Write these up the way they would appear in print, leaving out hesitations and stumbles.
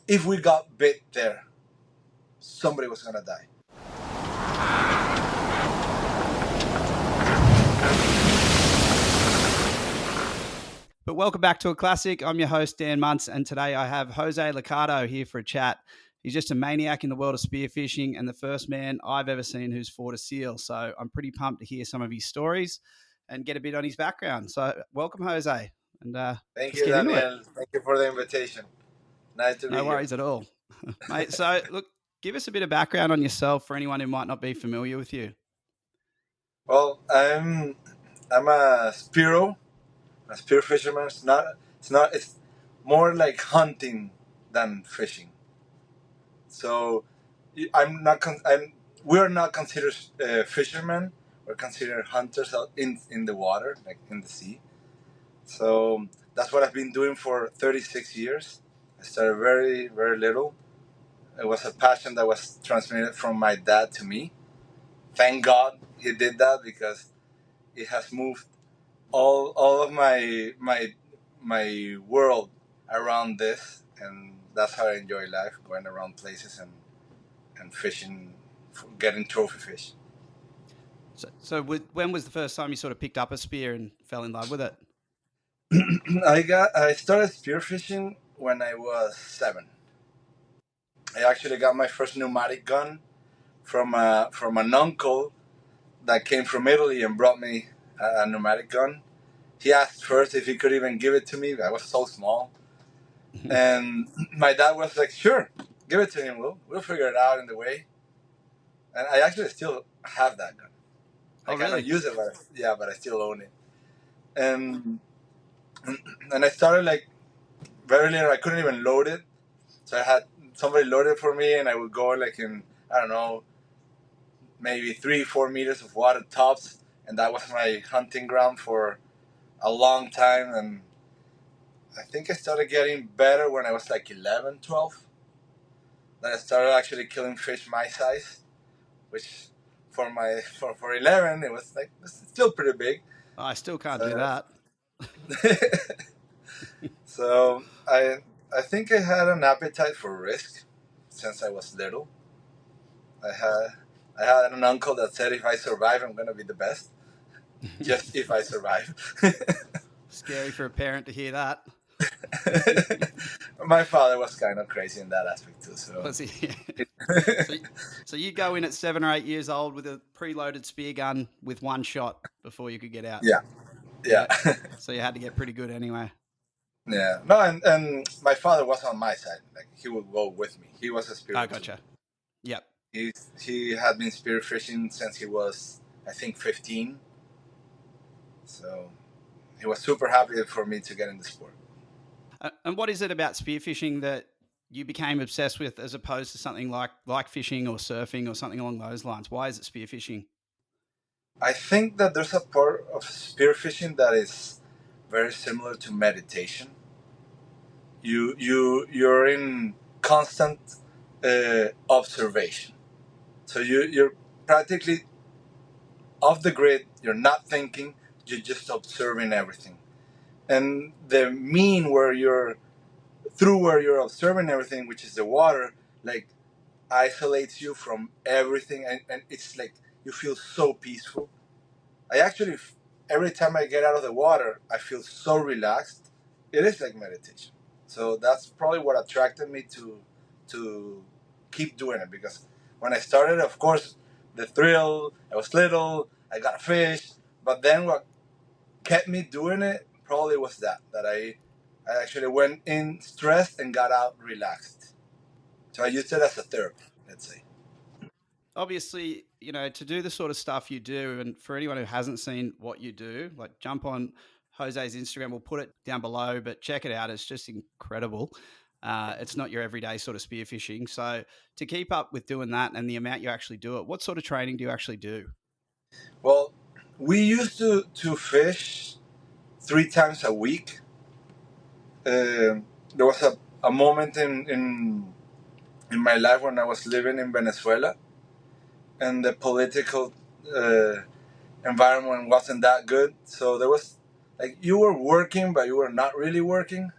if we got bit there, somebody was gonna die. But welcome back to a classic. I'm your host, Dan Muntz, and today I have Jose Liccardo here for a chat. He's just a maniac in the world of spearfishing and the first man I've ever seen who's fought a seal. So I'm pretty pumped to hear some of his stories and get a bit on his background. So welcome, Jose, and Thank let's you, get into it. Daniel. Thank you for the invitation. Nice to be No here. worries at all, mate. So look, give us a bit of background on yourself for anyone who might not be familiar with you. Well, I'm a spear fisherman. It's more like hunting than fishing. So I'm not. We're not considered fishermen. We're considered hunters out in the water, like in the sea. So that's what I've been doing for 36 years. I started very, very little. It was a passion that was transmitted from my dad to me. Thank God he did that because it has moved all of my world around this, and that's how I enjoy life, going around places and fishing, getting trophy fish. So when was the first time you sort of picked up a spear and fell in love with it? I started spearfishing when I was 7. I actually got my first pneumatic gun from an uncle that came from Italy and brought me a pneumatic gun. He asked first if he could even give it to me. I was so small, and my dad was like, "Sure, give it to him. We'll figure it out in the way." And I actually still have that gun. I Oh, cannot really? use it, but yeah, but I still own it. And and I started like very little. I couldn't even load it, so I had somebody load it for me, and I would go like in, I don't know, maybe 3 4 meters of water tops, and that was my hunting ground for a long time. And I think I started getting better when I was like 11, 12. Then I started actually killing fish my size, which for 11 it was like, it's still pretty big. I still can't do So, that. so I think I had an appetite for risk since I was little. I had I had an uncle that said if I survive, I'm gonna be the best. Just if I survive. Scary for a parent to hear that. My father was kind of crazy in that aspect too. So, Was he? so, so you go in at 7 or 8 years old with a preloaded spear gun with one shot before you could get out. yeah, yeah, Yeah. So you had to get pretty good anyway. yeah. No, and my father was on my side. Like he would go with me. He was a Oh, spearer too. gotcha. Yep. He had been spearfishing since he was, I think, 15. So he was super happy for me to get in the sport. And what is it about spearfishing that you became obsessed with as opposed to something like fishing or surfing or something along those lines? Why is it spearfishing? I think that there's a part of spearfishing that is very similar to meditation. You're in constant observation. So you're practically off the grid. You're not thinking. You're just observing everything. And the mean where you're observing everything, which is the water, like isolates you from everything, and it's like you feel so peaceful. I actually, every time I get out of the water, I feel so relaxed. It is like meditation. So that's probably what attracted me to keep doing it, because when I started, of course, the thrill. I was little. I got a fish, but then what kept me doing it probably was that I actually went in stressed and got out relaxed. So I used it as a therapy, let's say. Obviously, to do the sort of stuff you do, and for anyone who hasn't seen what you do, like jump on Jose's Instagram. We'll put it down below, but check it out. It's just incredible. It's not your everyday sort of spearfishing. So to keep up with doing that and the amount you actually do it, what sort of training do you actually do? Well, we used to fish 3 times a week. There was a moment in my life when I was living in Venezuela, and the political uh, environment wasn't that good. So there was like you were working, but you were not really working.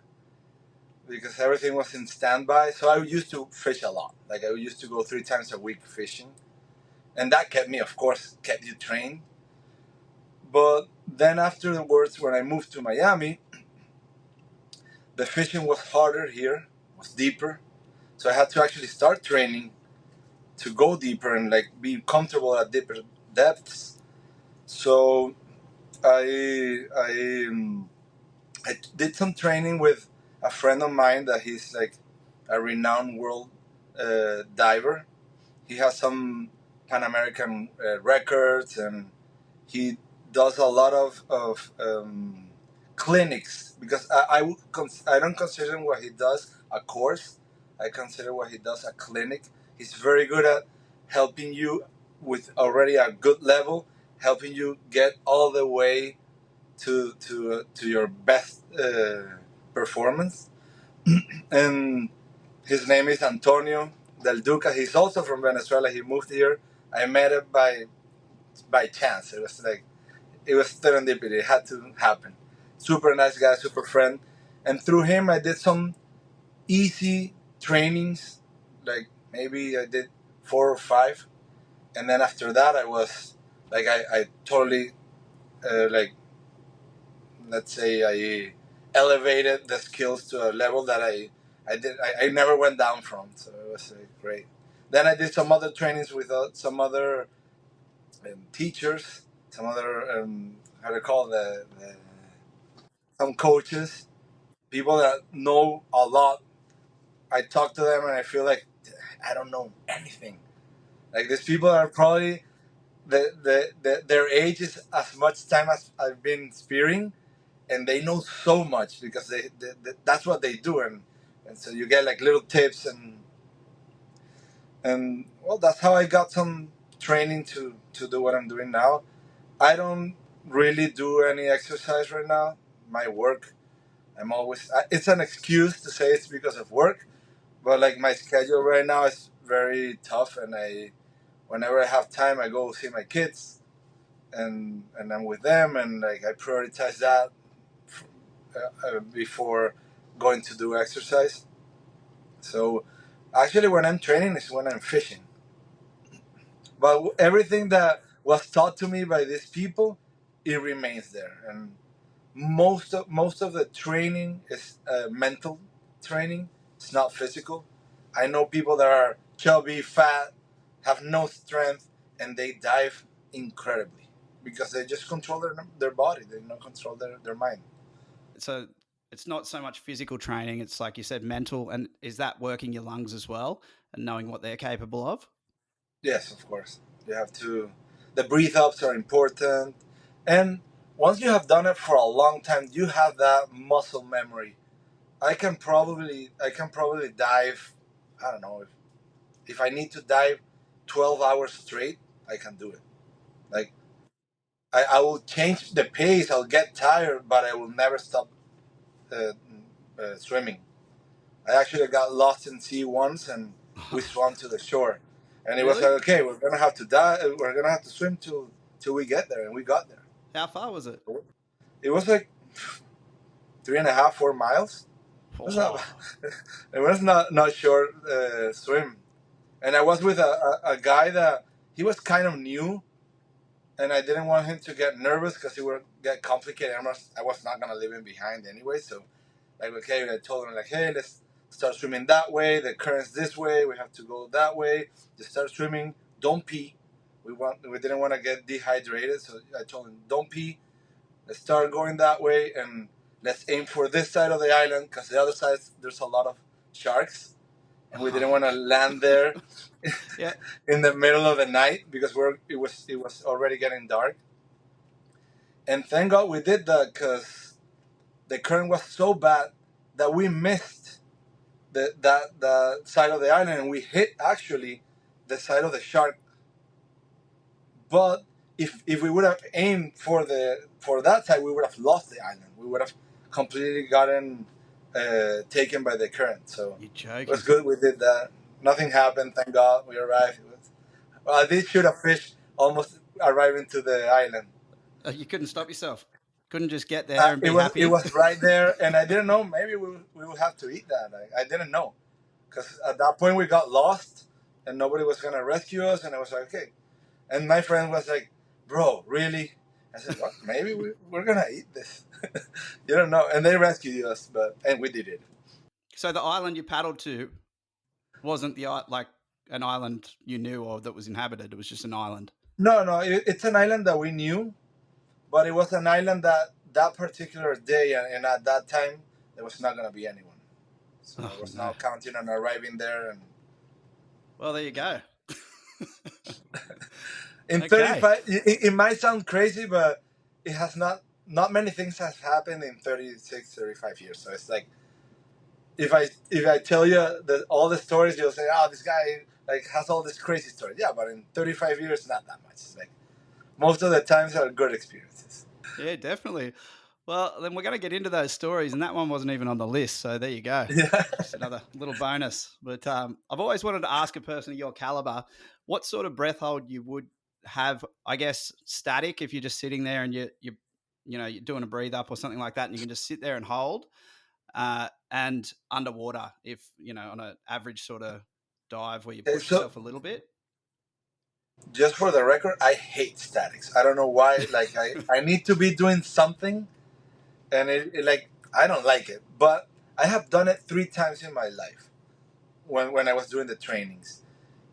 because everything was in standby. So I used to fish a lot. Like I used to go 3 times a week fishing, and that kept me, of course, kept you trained. But then afterwards, when I moved to Miami, the fishing was harder here, was deeper. So I had to actually start training to go deeper and like be comfortable at deeper depths. So I did some training with a friend of mine that he's like a renowned world diver. He has some Pan American records, and he does a lot of clinics, because I don't consider what he does a course. I consider what he does a clinic. He's very good at helping you with already a good level, helping you get all the way to your best performance. And his name is Antonio Del Duca. He's also from Venezuela. He moved here. I met him by chance. It was serendipity. It had to happen. Super nice guy, super friend. And through him, I did some easy trainings. Like maybe I did 4 or 5, and then after that, I was like I totally like, let's say, I elevated the skills to a level that I never went down from. So it was great. Then I did some other trainings with some other teachers, some other how to call some coaches, people that know a lot. I talk to them and I feel like I don't know anything. Like these people are probably their age is as much time as I've been spearing, and they know so much because that's what they do, and so you get like little tips, and well, that's how I got some training to do what I'm doing now. I don't really do any exercise right now. My work, it's an excuse to say it's because of work, but like my schedule right now is very tough, and whenever I have time, I go see my kids, and I'm with them, and like I prioritize that before going to do exercise. So actually, when I'm training is when I'm fishing. But everything that was taught to me by these people, it remains there. And most of the training is mental training. It's not physical. I know people that are chubby, fat, have no strength, and they dive incredibly because they just control their body. They don't control their mind. So it's not so much physical training, it's like you said, mental. And is that working your lungs as well and knowing what they're capable of? Yes, of course. You have to. The breathe ups are important, and once you have done it for a long time, you have that muscle memory. I can probably dive. I don't know if I need to dive 12 hours straight. I can do it. Like I will change the pace. I'll get tired, but I will never stop uh, swimming. I actually got lost in sea once, and we swam to the shore. And it was Really? like, okay, we're gonna have to die. We're gonna have to swim till we get there, and we got there. How far was it? It was like 3.5, 4 miles. It was not. Oh. It was not short swim. And I was with a guy that he was kind of new, and I didn't want him to get nervous because it would get complicated. I was not gonna leave him behind anyway, so like, okay, I told him like, hey, let's start swimming that way. The current's this way. We have to go that way. Just start swimming. Don't pee. We didn't want to get dehydrated, so I told him don't pee. Let's start going that way, and let's aim for this side of the island because the other side there's a lot of sharks, and we didn't want to land there Yeah. in the middle of the night because it was already getting dark. And thank God we did that because the current was so bad that we missed the side of the island, and we hit actually the side of the shark. But if we would have aimed for that side, we would have lost the island. We would have completely gotten taken by the current. So You're it was joking. good. We did that. Nothing happened. Thank God. We arrived. Well, I did shoot a fish almost arriving to the island. You couldn't stop yourself. Couldn't just get there and It be was happy? right there, and I didn't know. Maybe we would have to eat that. I didn't know because at that point we got lost and nobody was gonna rescue us, and I was like, okay. And my friend was like, "Bro, really?" I said, "What? Maybe we're gonna eat this." You don't know. And they rescued us, and we did it. So the island you paddled to wasn't like an island you knew or that was inhabited. It was just an island. No, no, it's an island that we knew, but it was an island that that particular day and at that time there was not gonna be anyone. So I Oh was no. not counting on arriving there. And Well, there you go. in Okay. 35, it might sound crazy, but it has not many things have happened in 36, 35 years. So it's like if I tell you all the stories, you'll say, "Oh, this guy like has all this crazy stories." Yeah, but in 35 years, not that much. It's like most of the times are good experiences. Yeah, definitely. Well, then we're going to get into those stories, and that one wasn't even on the list. So there you go. Yeah. Just another little bonus. But I've always wanted to ask a person of your caliber what sort of breath hold you would have. I guess static if you're just sitting there and you're doing a breathe up or something like that, and you can just sit there and hold. And underwater if on an average sort of dive where you push So yourself a little bit. just for the record, I hate statics. I don't know why. Like I need to be doing something, and like I don't like it. But I have done it 3 times in my life when I was doing the trainings,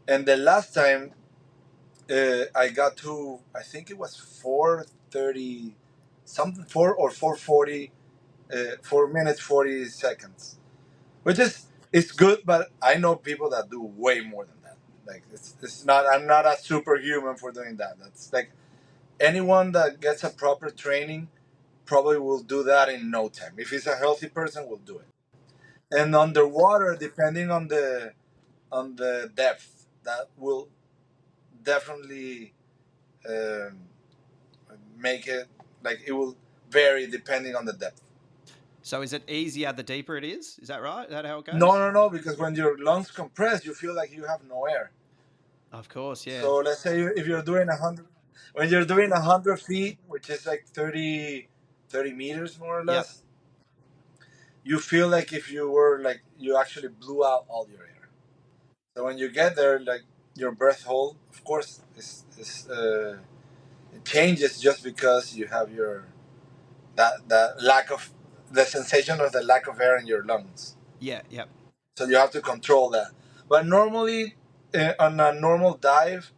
and the last time I got to, I think it was 4:30 something, 4 or 4:40, 4 minutes 40 seconds, which is it's good. But I know people that do way more than that. Like it's not. I'm not a superhuman for doing that. That's like anyone that gets a proper training probably will do that in no time. If he's a healthy person, will do it. And underwater, depending on the depth, that will definitely um, make it like it will vary depending on the depth. So is it easier the deeper it is that right? Is that how it No, goes? no, no, because when your lungs compress, you feel like you have no air. Of course, yeah. So let's say if you're doing 100, when you're doing 100 feet, which is like 30 meters more or Yep. less, you feel like if you were like you actually blew out all your air. So when you get there, like your breath hold, of course, is it changes just because you have your that lack of the sensation of the lack of air in your lungs. Yeah, yep. So you have to control that. But normally, on a normal dive,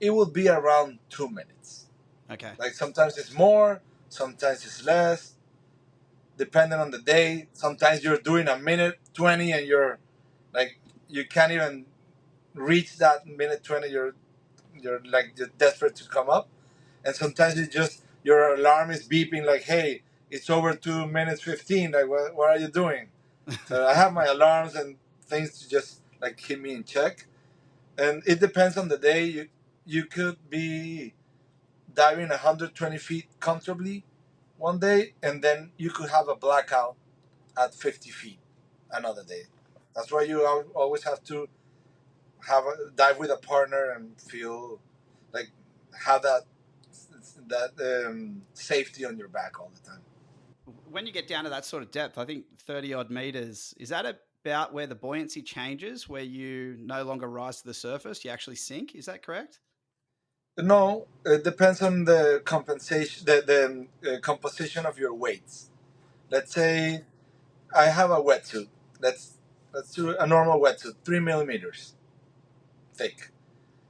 it will be around 2 minutes. Okay. Like sometimes it's more, sometimes it's less, depending on the day. Sometimes you're doing a minute 20 and you're like you can't even reach that minute 20. You're like you're desperate to come up, and sometimes you just your alarm is beeping like, "Hey, it's over 2 minutes 15. Like, what are you doing?" So I have my alarms and things to just like keep me in check, and it depends on the day. You could be diving 120 feet comfortably one day, and then you could have a blackout at 50 feet another day. That's why you always have to dive with a partner and feel like have that safety on your back all the time. When you get down to that sort of depth, I think 30 odd meters, is that about where the buoyancy changes, where you no longer rise to the surface, you actually sink? Is that correct? No, it depends on the compensation, the composition of your weights. Let's say I have a wetsuit. Let's do a normal wetsuit, 3 millimeters thick.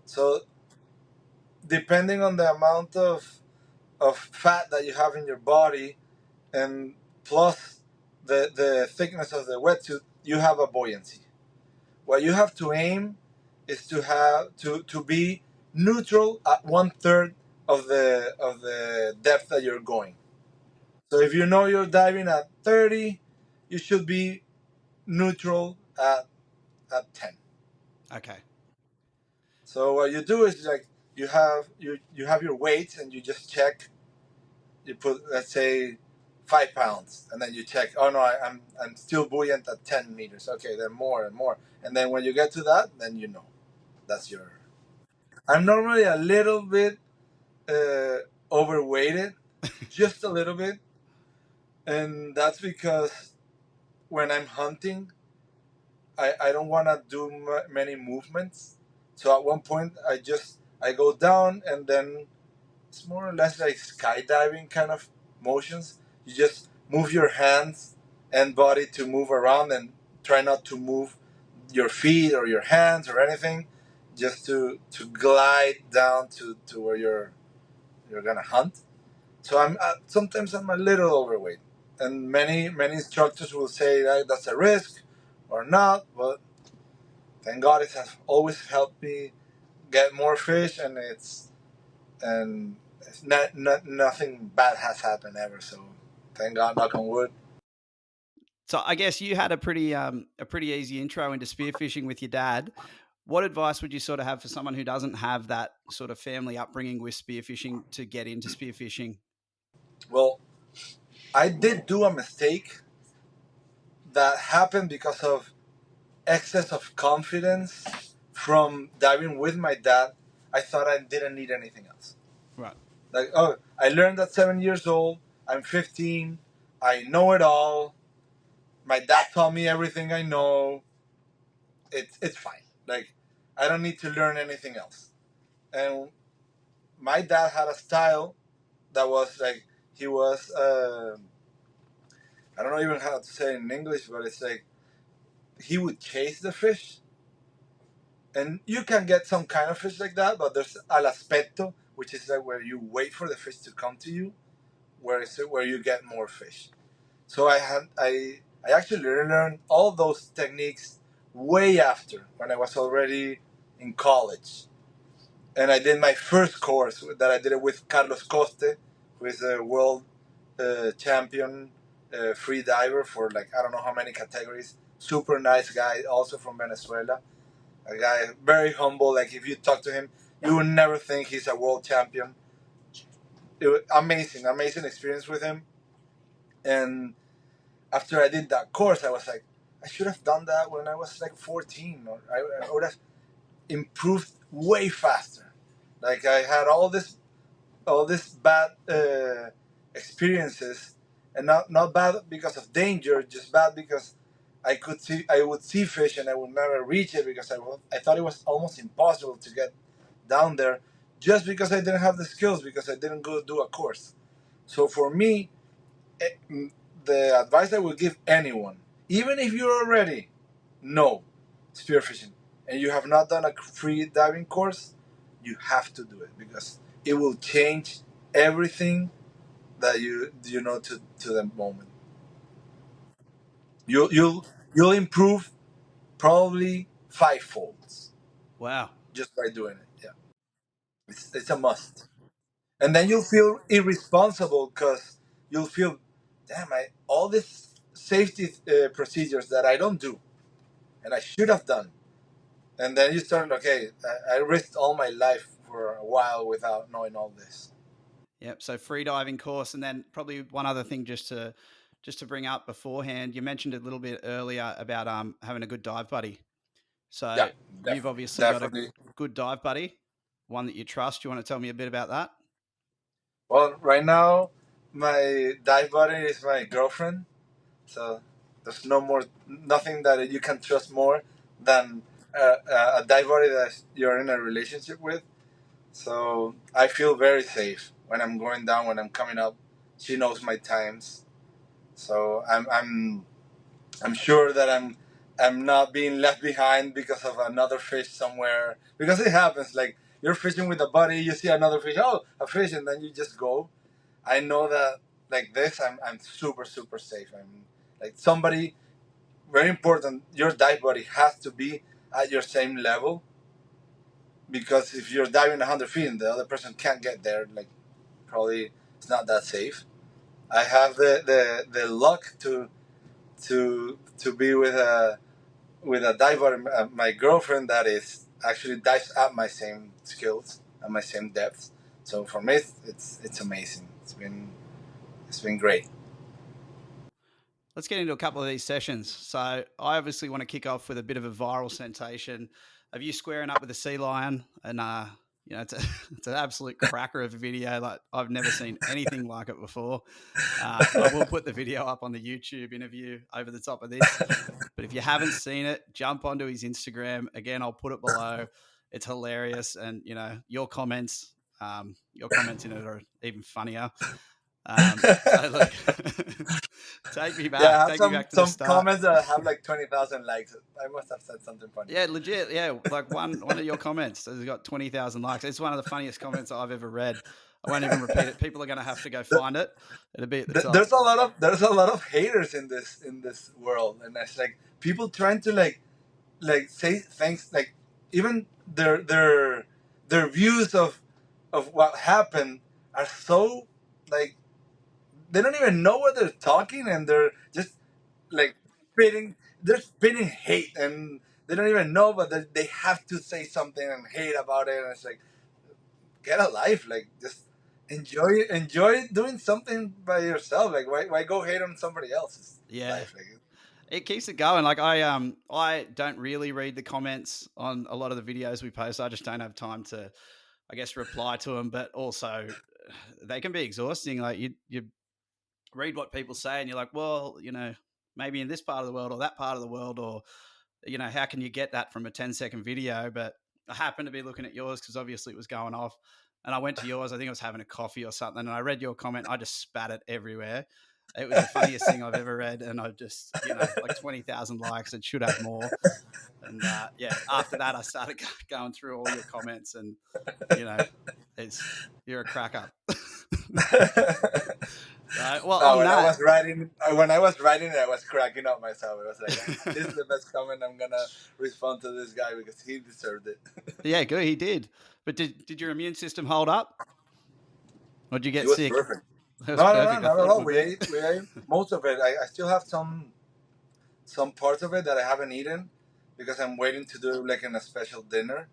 So depending on the amount of fat that you have in your body, and plus the thickness of the wetsuit, you have a buoyancy. What you have to aim is to be neutral at 1/3 of the depth that you're going. So if you know you're diving at 30, you should be neutral at 10. Okay. So what you do is like you have your weights and you just check. You put, let's say, 5 pounds, and then you check. Oh no, I'm still buoyant at 10 meters. Okay, then more and more, and then when you get to that, then you know that's your. I'm normally a little bit overweighted, just a little bit, and that's because when I'm hunting, I don't want to do many movements. So at one point, I go down, and then it's more or less like skydiving kind of motions. You just move your hands and body to move around, and try not to move your feet or your hands or anything, just to glide down to where you're gonna hunt. So I'm sometimes I'm a little overweight, and many instructors will say that that's a risk or not, but thank God it has always helped me get more fish, and it's nothing bad has happened ever. So thank God, knock on wood. So I guess you had a pretty easy intro into spearfishing with your dad. What advice would you sort of have for someone who doesn't have that sort of family upbringing with spearfishing to get into spearfishing? Well, I did do a mistake that happened because of excess of confidence from diving with my dad. I thought I didn't need anything else. Right. Like, oh, I learned at 7 years old. I'm 15. I know it all. My dad taught me everything I know. It's fine. Like, I don't need to learn anything else. And my dad had a style that was like, he was I don't know even how to say it in English, but it's like he would chase the fish, and you can get some kind of fish like that, but there's al aspetto, which is like where you wait for the fish to come to you, where you get more fish. So I actually learned all those techniques way after, when I was already in college, and I did my first course that I did it with Carlos Coste, who is a world champion free diver for like I don't know how many categories. Super nice guy, also from Venezuela. A guy very humble. Like if you talk to him, you would never think he's a world champion. It was amazing, amazing experience with him. And after I did that course, I was like, I should have done that when I was like 14, or I would have improved way faster. Like I had all this bad experiences, and not bad because of danger, just bad because I would see fish and I would never reach it because I thought it was almost impossible to get down there, just because I didn't have the skills, because I didn't go do a course. So for me, eh, the advice I would give anyone, even if you already know spearfishing and you have not done a free diving course, you have to do it, because it will change everything that you know to the moment. You'll improve probably five folds Wow. just by doing it. Yeah, it's a must. And then you'll feel irresponsible, because you'll feel, damn, I all these safety procedures that I don't do and I should have done. And then you start, okay, I risked all my life for a while without knowing all this. Yep. So free diving course, and then probably one other thing just to bring up beforehand. You mentioned a little bit earlier about having a good dive buddy. Yeah, So you've definitely, obviously got a definitely. good dive buddy, one that you trust. You want to tell me a bit about that? Well, right now, my dive buddy is my girlfriend, so there's nothing that you can trust more than a dive buddy that you're in a relationship with. So I feel very safe when I'm going down, when I'm coming up. She knows my times, so I'm sure that I'm not being left behind because of another fish somewhere. Because it happens, like you're fishing with a buddy, you see another fish, oh, a fish, and then you just go. I know that like this, I'm super super safe. I'm like somebody very important. Your dive buddy has to be at your same level, because if you're diving 100 feet and the other person can't get there, like probably it's not that safe. I have the luck to be with a diver, my girlfriend, that is actually dives at my same skills and my same depth. So for me, it's amazing. It's been great. Let's get into a couple of these sessions. So I obviously want to kick off with a bit of a viral sensation of you squaring up with a sea lion and You know, it's an absolute cracker of a video. Like I've never seen anything like it before. I will put the video up on the YouTube interview over the top of this. But if you haven't seen it, jump onto his Instagram. Again, I'll put it below. It's hilarious, and you know your comments in it are even funnier. So look, Yeah, I have take me back to the some start. comments that have like 20,000 likes. I must have said something funny. Yeah, legit. Yeah, like one of your comments has got 20,000 likes. It's one of the funniest comments I've ever read. I won't even repeat it. People are going to have to go find it. It'll be at the top. There's a lot of haters in this world, and it's like people trying to say things like even their views of what happened are so like they don't even know what they're talking, and they're just like spitting they're spitting hate, and they don't even know, but they have to say something and hate about it, and it's like get a life, like just enjoy doing something by yourself. Like why go hate on somebody else's Yeah. life? Like It keeps it going. Like I don't really read the comments on a lot of the videos we post. I just don't have time to, I guess, reply to them. But also, they can be exhausting. Like you read what people say, and you're like, well, you know, maybe in this part of the world or that part of the world, or you know, how can you get that from a 10-second video? But I happened to be looking at yours because obviously it was going off. And I went to yours. I think I was having a coffee or something. And I read your comment. I just spat it everywhere. It was the funniest thing I've ever read. And I just, you know, like 20,000 likes. It should have more. And yeah, after that, I started going through all your comments. And, you know, you're a cracker. Right. Well, oh, on that, when I was writing it, I was cracking up myself. I was like, "This is the best comment. I'm gonna respond to this guy because he deserved it." yeah, good. He did. But did your immune system hold up? Or did you It get was sick? perfect. That was No, no, no, perfect. I not at thought it all. would be. We ate most of it. I still have some parts of it that I haven't eaten because I'm waiting to do like in a special dinner.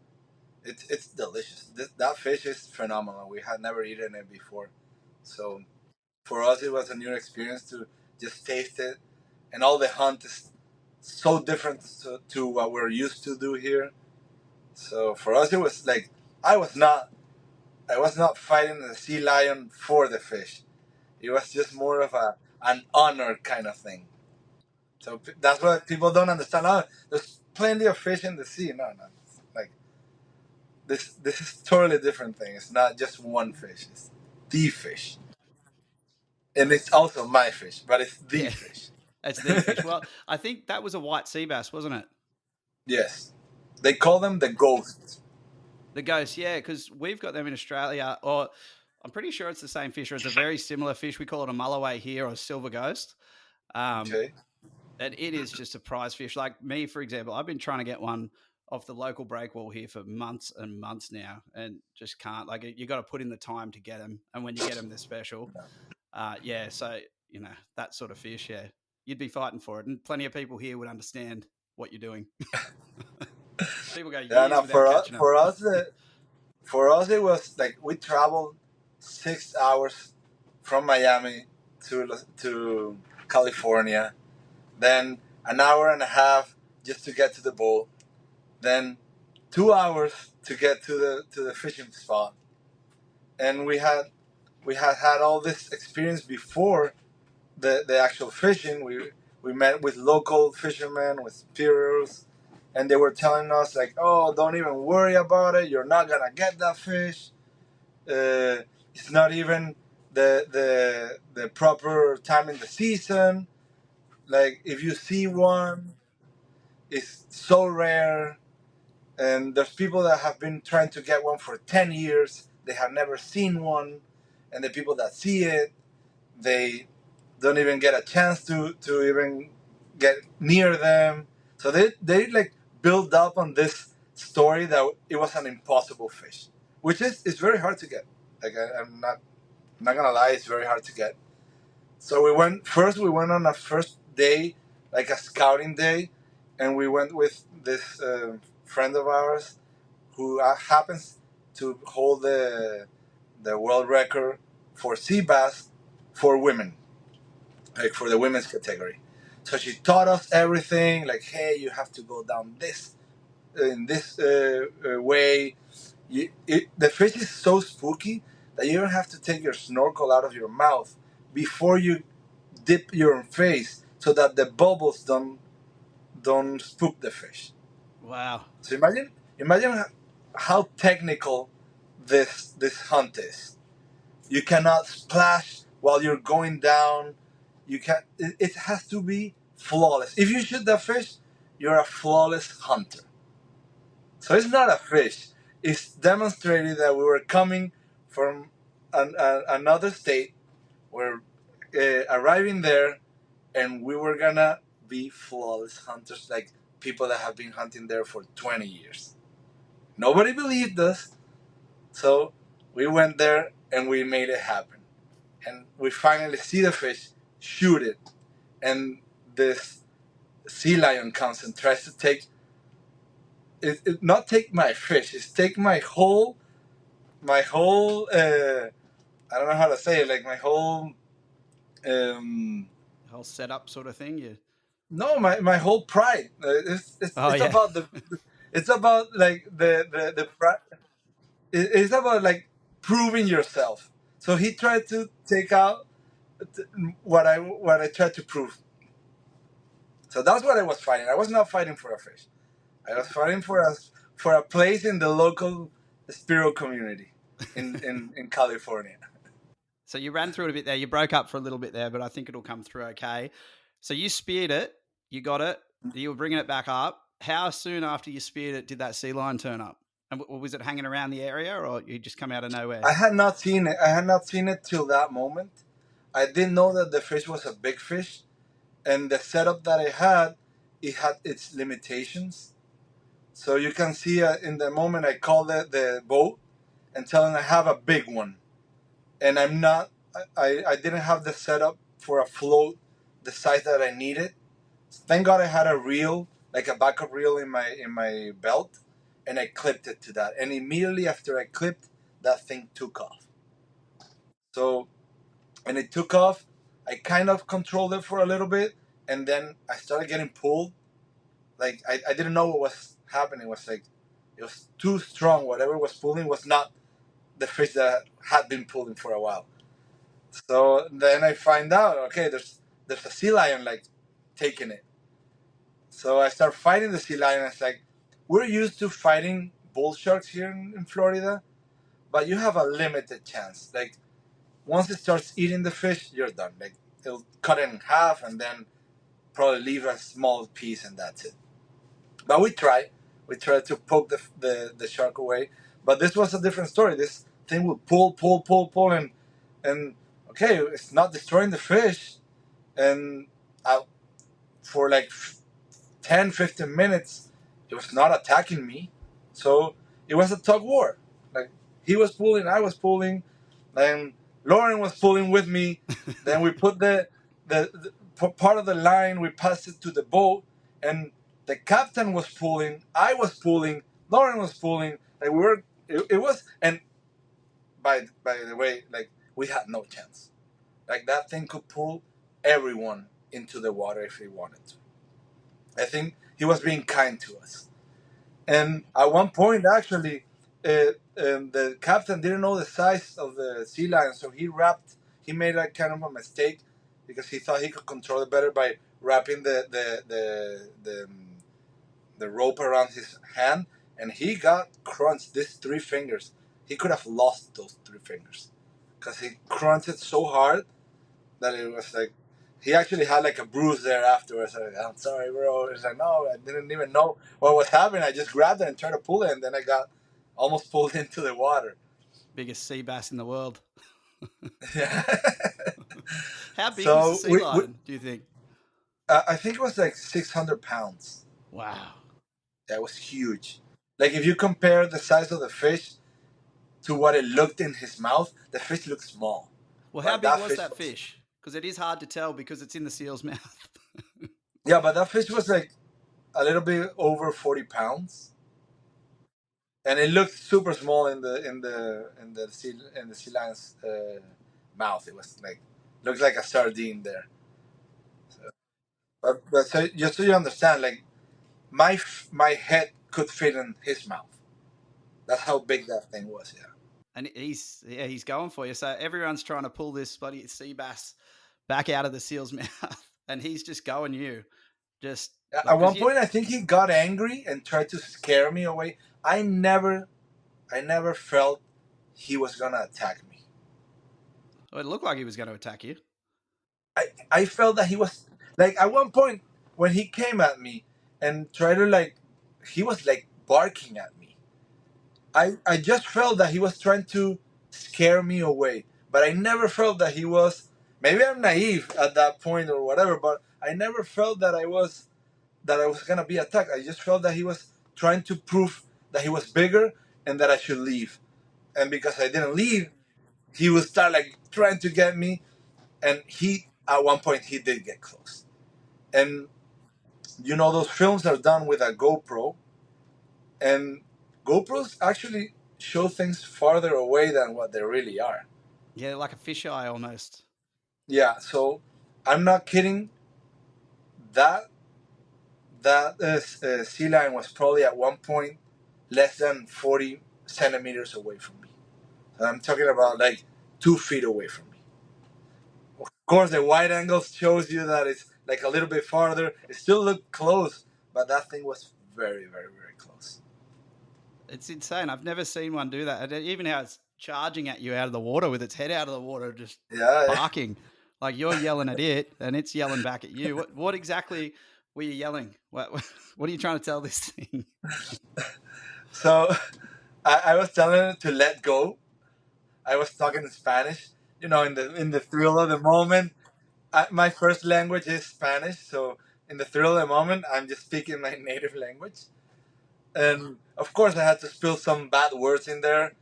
It's delicious. That fish is phenomenal. We had never eaten it before, so for us it was a new experience to just taste it, and all the hunt is so different to what we're used to do here. So for us it was like I was not I was not fighting the sea lion for the fish. It was just more of an honor kind of thing. So that's what people don't understand. Oh, there's plenty of fish in the sea. No, no. Like this is totally different thing. It's not just one fish. It's the fish, and it's also my fish, but it's the Yeah, fish. it's the fish. Well, I think that was a white sea bass, wasn't it? Yes, they call them the ghosts. The ghost, yeah, because we've got them in Australia, or I'm pretty sure it's the same fish, or it's a very similar fish. We call it a mulloway here, or a silver ghost. Um, Okay. and it is just a prize fish. Like me, for example, I've been trying to get one off the local breakwall here for months and months now, and just can't. Like you got to put in the time to get them, and when you get them, they're special. Yeah, so you know that sort of fish. Yeah, you'd be fighting for it, and plenty of people here would understand what you're doing. People go Yeah, years no. without catching them. For us, it was like we traveled 6 hours from Miami to California, then an hour and a half just to get to the boat, then 2 hours to get to the fishing spot, and we had all this experience before the actual fishing. We met with local fishermen with Spearos, and they were telling us like, "Oh, don't even worry about it. You're not gonna get that fish. It's not even the proper time in the season. Like if you see one, it's so rare." And there's people that have been trying to get one for 10 years. They have never seen one, and the people that see it, they don't even get a chance to even get near them. So they like build up on this story that it was an impossible fish, which is very hard to get. Like I'm not gonna lie, it's very hard to get. So we went on a first day, like a scouting day, and we went with this friend of ours who happens to hold the world record for sea bass for women, like for the women's category. So she taught us everything. Like, hey, you have to go down this in this way. The fish is so spooky that you don't have to take your snorkel out of your mouth before you dip your face, so that the bubbles don't spook the fish. Wow. So imagine how technical this hunt is. You cannot splash while you're going down. You can. It has to be flawless. If you shoot that fish, you're a flawless hunter. So it's not a fish. It's demonstrating that we were coming from another state. We're arriving there, and we were gonna be flawless hunters, like people that have been hunting there for 20 years. Nobody believed us, so we went there and we made it happen. And we finally see the fish, shoot it, and this sea lion comes and tries to take not take my fish, it's take my whole I don't know how to say it, like my whole um Whole setup sort of thing. Yeah. no, my whole pride. Oh It's yeah. about the it's about like the pride. It's about like proving yourself. So he tried to take out what I tried to prove. So that's what I was fighting. I was not fighting for a fish. I was fighting for a place in the local Spearo community in California. So you ran through it a bit there. You broke up for a little bit there, but I think it'll come through okay. So you speared it. You got it. You were bringing it back up. How soon after you speared it did that sea lion turn up? And was it hanging around the area, or you just come out of nowhere? I had not seen it. I had not seen it till that moment. I didn't know that the fish was a big fish, and the setup that I had, it had its limitations. So you can see in the moment I call the boat and tell them I have a big one, and I'm not. I didn't have the setup for a float the size that I needed. Thank God I had a reel, like a backup reel in my belt, and I clipped it to that. And immediately after I clipped, that thing took off. So and it took off. I kind of controlled it for a little bit, and then I started getting pulled. Like I didn't know what was happening. It was like it was too strong. Whatever was pulling was not the fish that had been pulling for a while. So then I find out, okay, there's a sea lion like taking it. So I start fighting the sea lion. It's like we're used to fighting bull sharks here in Florida, but you have a limited chance. Like once it starts eating the fish, you're done. Like it'll cut it in half and then probably leave a small piece, and that's it. But we try. We try to poke the shark away. But this was a different story. This thing would pull, and okay, it's not destroying the fish. And I, for like 10, 15 minutes, it was not attacking me. So it was a tug war. Like he was pulling, I was pulling, and Lauren was pulling with me. Then we put the part of the line, we passed it to the boat, and the captain was pulling, I was pulling, Lauren was pulling. Like we were, it was, and by the way, like we had no chance. Like that thing could pull everyone into the water if he wanted to. I think he was being kind to us. And at one point, actually, the captain didn't know the size of the sea lion, so he made a kind of a mistake because he thought he could control it better by wrapping the rope around his hand, and he got crunched. These 3 fingers, he could have lost those 3 fingers because he crunched it so hard that it was like he actually had like a bruise there afterwards. I'm sorry, bro. It's like no, I didn't even know what was happening. I just grabbed it and tried to pull it, and then I got almost pulled into the water. Biggest sea bass in the world. Yeah. How big was the So sea lion, do you think? I think it was like 600 pounds. Wow. That was huge. Like if you compare the size of the fish to what it looked in his mouth, the fish looked small, Well, how but big that was fish that was. fish? Because it is hard to tell because it's in the seal's mouth. Yeah, but that fish was like a little bit over 40 pounds, and it looked super small in the sea lion's mouth. It was like looked like a sardine there. So, but so just so you understand, like my head could fit in his mouth. That's how big that thing was. Yeah. And he's going for you. So everyone's trying to pull this bloody sea bass back out of the seal's mouth, and he's just going you, just At like because one you. point, I think he got angry and tried to scare me away. I never felt he was gonna attack me. It looked like he was going to attack you. I felt that he was like at one point when he came at me and tried to like, he was like barking at me. I just felt that he was trying to scare me away, but I never felt that he was. Maybe I'm naive at that point or whatever, but I never felt that I was gonna be attacked. I just felt that he was trying to prove that he was bigger and that I should leave. And because I didn't leave, he would start like trying to get me. And he, at one point, he did get close. And you know, those films are done with a GoPro, and GoPros actually show things farther away than what they really are. Yeah, like a fisheye almost. Yeah, so I'm not kidding. That sea lion was probably at one point less than 40 centimeters away from me. And I'm talking about like 2 feet away from me. Of course, the wide angle shows you that it's like a little bit farther. It still looked close, but that thing was very, very, very close. It's insane. I've never seen one do that. And even how it's charging at you out of the water with its head out of the water, just Yeah. barking. Like you're yelling at it, and it's yelling back at you. What exactly were you yelling? What are you trying to tell this thing? So I was telling it to let go. I was talking in Spanish. You know, in the thrill of the moment. My first language is Spanish, so in the thrill of the moment, I'm just speaking my native language. And of course, I had to spill some bad words in there,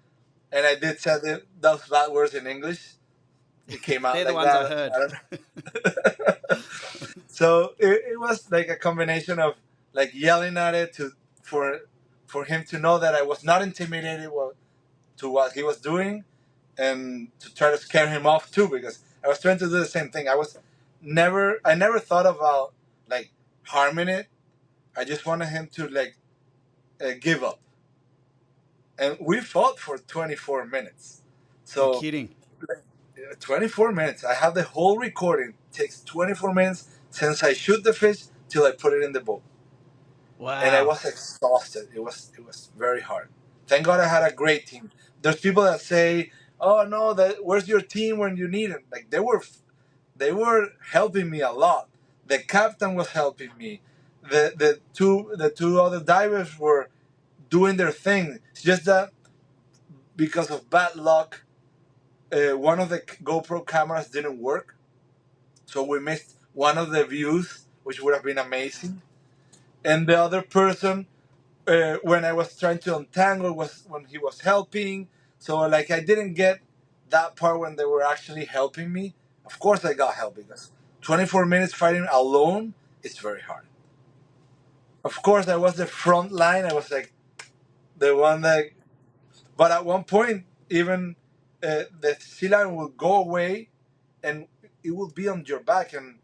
and I did say those bad words in English. It came out They're the like ones I that. heard. I don't know. So it was like a combination of like yelling at it for for him to know that I was not intimidated to what he was doing, and to try to scare him off too, because I was trying to do the same thing. I never thought about like harming it. I just wanted him to like give up, and we fought for 24 minutes. You're So kidding. 24 minutes. I have the whole recording. It takes 24 minutes since I shoot the fish till I put it in the boat, and I Wow. was exhausted. It was very hard. Thank God I had a great team. There's people that say, "Oh no, that where's your team when you need them?" Like they were helping me a lot. The captain was helping me. The two other divers were doing their thing. It's just that because of bad luck, one of the GoPro cameras didn't work, so we missed one of the views, which would have been amazing. And the other person, when I was trying to untangle, was when he was helping. So like I didn't get that part when they were actually helping me. Of course I got help because 24 minutes fighting alone is very hard. Of course I was the front line. I was like the one that. But at one point, even the sea lion will go away, and it will be on your back, and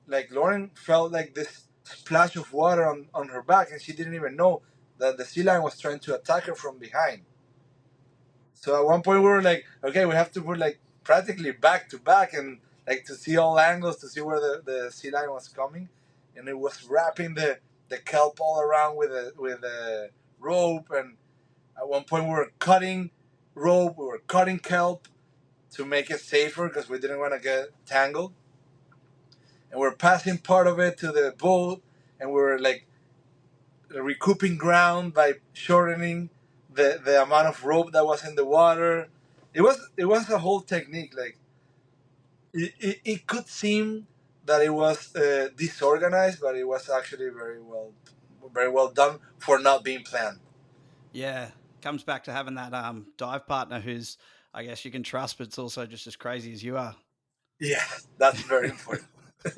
like Lauren felt like this splash of water on her back, and she didn't even know that the sea lion was trying to attack her from behind. So at one point we were like, okay, we have to put like practically back to back, and like to see all angles to see where the sea lion was coming, and it was wrapping the kelp all around with a rope. And at one point we were cutting rope, we were cutting kelp to make it safer because we didn't want to get tangled, and we're passing part of it to the boat, and we were like recouping ground by shortening the amount of rope that was in the water. It was a whole technique. Like it could seem that it was disorganized, but it was actually very well done for not being planned. Yeah. Comes back to having that dive partner who's, I guess, you can trust, but it's also just as crazy as you are. Yeah, that's very important. Yeah.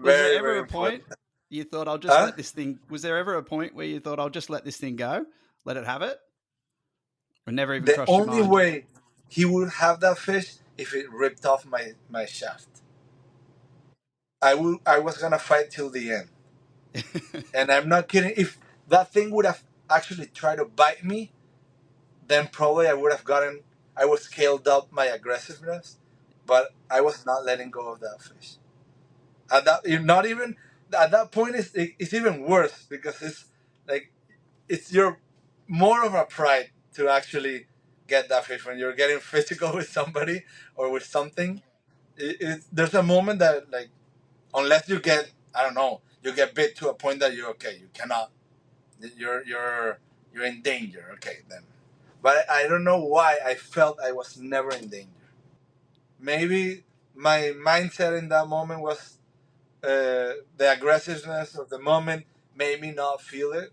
Was there Very, ever very a important. point you thought I'll just Huh? let this thing? Was there ever a point where you thought I'll just let this thing go, let it have it, or never even The crossed your only mind? way he would have that fish if it ripped off my shaft. I was gonna fight till the end. And I'm not kidding. If that thing would have actually tried to bite me, then probably I would scaled up my aggressiveness, but I was not letting go of that fish. At that, not even at that point, it's even worse because it's like it's your more of a pride to actually get that fish when you're getting physical with somebody or with something. There's a moment that like unless you get I don't know you get bit to a point that you're okay you cannot you're in danger okay then but I don't know why I felt I was never in danger. Maybe my mindset in that moment was the aggressiveness of the moment made me not feel it,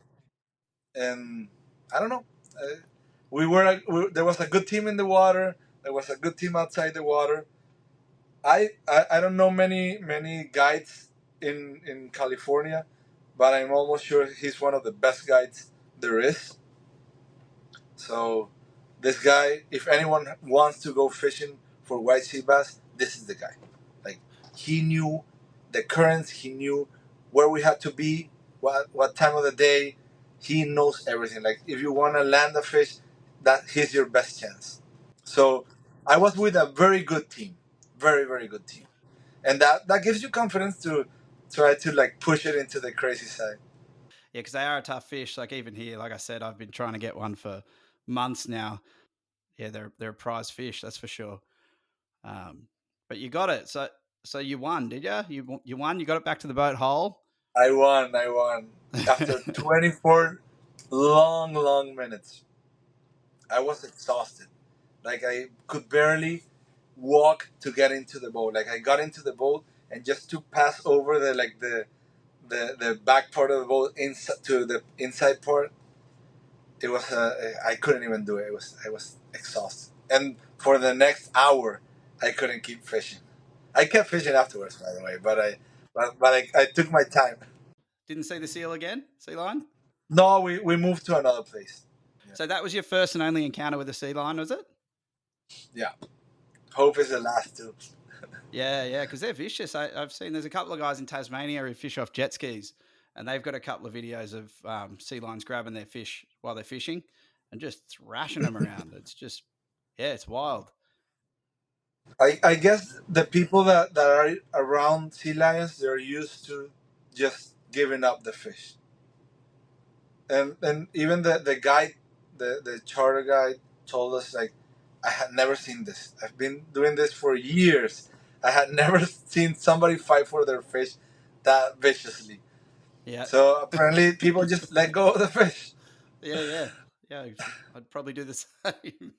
and I don't know. Uh, there was a good team in the water. There was a good team outside the water. I don't know many guides in California, but I'm almost sure he's one of the best guides there is. So this guy, if anyone wants to go fishing for white sea bass, this is the guy. Like he knew the currents, he knew where we had to be, what time of the day. He knows everything. Like if you want to land a fish, that he's your best chance. So I was with a very good team, very good team, and that gives you confidence to try to like push it into the crazy side. Yeah, because they are a tough fish. Like even here, like I said, I've been trying to get one for months now. Yeah, they're a prize fish, that's for sure. Um, but you got it. So you won, did you? You won. You got it back to the boat hole. I won. I won after 24 long minutes. I was exhausted. Like I could barely walk to get into the boat. Like I got into the boat and just to pass over the back part of the boat inside to the inside part. It was I couldn't even do it. I was exhausted. And for the next hour, I couldn't keep fishing. I kept fishing afterwards, by the way, but I took my time. Didn't see the seal again, sea lion. No, we moved to another place. Yeah. So that was your first and only encounter with a sea lion, was it? Yeah. Hope is the last two. Yeah, because they're vicious. I've seen there's a couple of guys in Tasmania who fish off jet skis, and they've got a couple of videos of sea lions grabbing their fish while they're fishing and just thrashing them around. It's just, yeah, it's wild. I guess the people that are around sea lions, they're used to just giving up the fish. And even the guide, the charter guide told us like, I had never seen this. I've been doing this for years. I had never seen somebody fight for their fish that viciously. Yeah, So apparently people just let go of the fish. yeah. I'd probably do the same.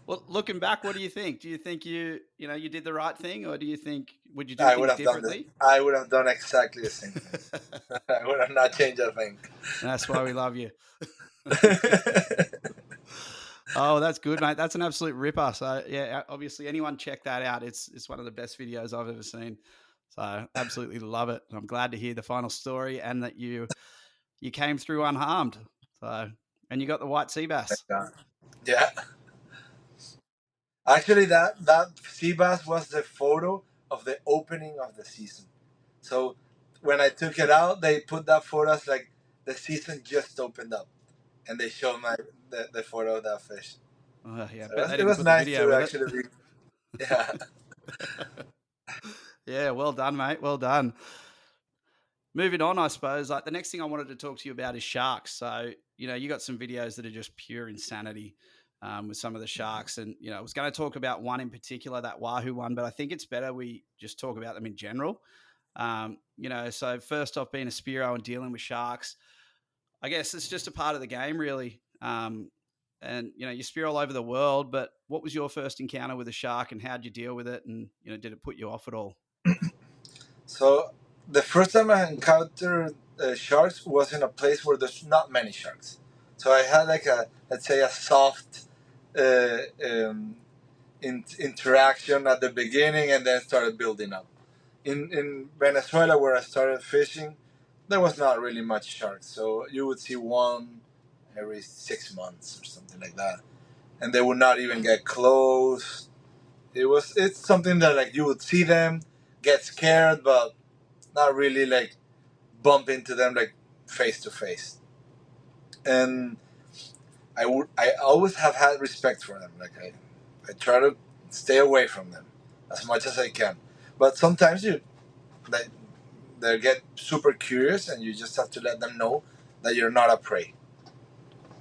Well, looking back, what do you think? Do you think you did the right thing, or do you think would you do I would things have done this. differently? I would have done exactly the same thing. I would have not changed a thing. That's why we love you. Oh, that's good, mate. That's an absolute ripper. So yeah, obviously anyone check that out. It's one of the best videos I've ever seen. So absolutely love it. I'm glad to hear the final story and that you came through unharmed. So and you got the white sea bass. Yeah. Actually, that sea bass was the photo of the opening of the season. So when I took it out, they put that photo as like the season just opened up, and they showed the photo of that fish. Yeah, I So bet they it didn't was put the nice video to with it. actually be, yeah. Yeah, well done, mate. Well done. Moving on, I suppose. Like the next thing I wanted to talk to you about is sharks. So you got some videos that are just pure insanity with some of the sharks, and I was going to talk about one in particular, that Wahoo one, but I think it's better we just talk about them in general. So first off, being a Spearo and dealing with sharks, I guess it's just a part of the game, really. And you spear all over the world, but what was your first encounter with a shark, and how'd you deal with it, and did it put you off at all? So the first time I encountered sharks was in a place where there's not many sharks. So I had like let's say a soft uh, um, interaction at the beginning, and then started building up. In Venezuela, where I started fishing, there was not really much sharks. So you would see one every 6 months or something like that, and they would not even get close. It's something that like you would see them, get scared, but not really like bump into them like face to face. And I always have had respect for them. Like I try to stay away from them as much as I can. But sometimes they, they get super curious, and you just have to let them know that you're not a prey.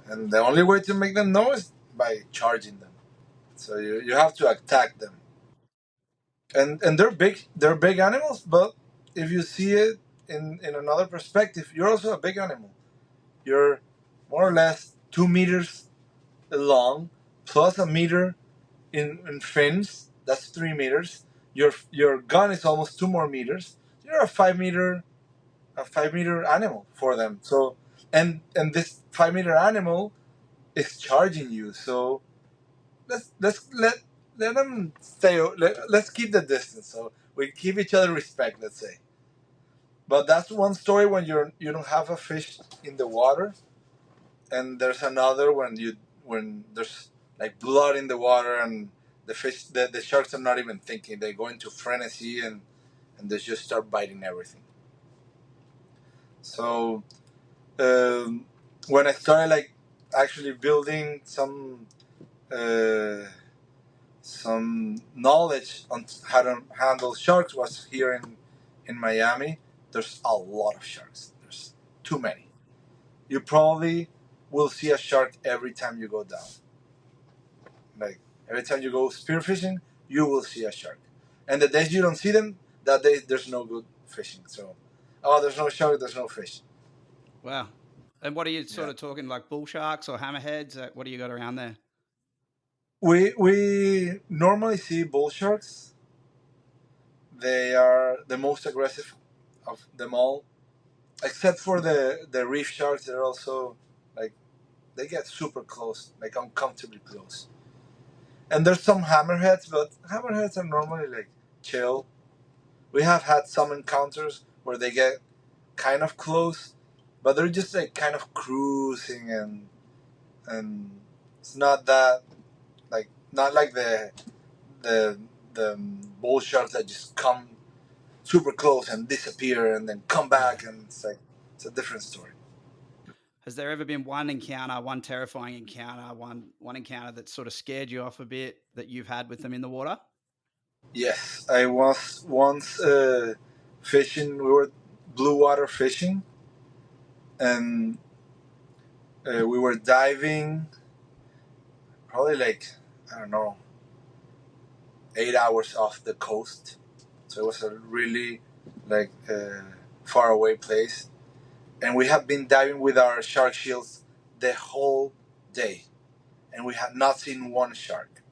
And the only way to make them know is by charging them. So you have to attack them. And they're big animals, but if you see it in another perspective, you're also a big animal. You're more or less 2 meters long, plus a meter in fins. That's 3 meters. Your gun is almost 2 more meters. You're a 5 meter animal for them. So and this 5 meter animal is charging you. So let's let them stay. Let's keep the distance. So we keep each other respect. Let's say. But that's one story when you don't have a fish in the water, and there's another when there's like blood in the water, and the sharks are not even thinking. They go into frenzy, and they just start biting everything. So um, when I started like actually building uh, some knowledge on how to handle sharks was here in Miami. There's a lot of sharks. There's too many. You probably will see a shark every time you go down. Like every time you go spearfishing, you will see a shark. And the days you don't see them, that day there's no good fishing. So, oh, there's no shark, there's no fish. Wow. And what are you sort Yeah. of talking like bull sharks or hammerheads? What do you got around there? We normally see bull sharks. They are the most aggressive of them all, except for the reef sharks. They're also like they get super close, like uncomfortably close. And there's some hammerheads, but hammerheads are normally like chill. We have had some encounters where they get kind of close, but they're just like kind of cruising, and it's not that like not like the the bull sharks that just come super close and disappear and then come Yeah. back, and it's like it's a different story. Has there ever been one encounter, one terrifying encounter, one encounter that sort of scared you off a bit that you've had with them in the water? Yes, I was once fishing. We were blue water fishing, and we were diving probably like I don't know 8 hours off the coast. So it was a really like far away place, and we had been diving with our shark shields the whole day, and we had not seen one shark.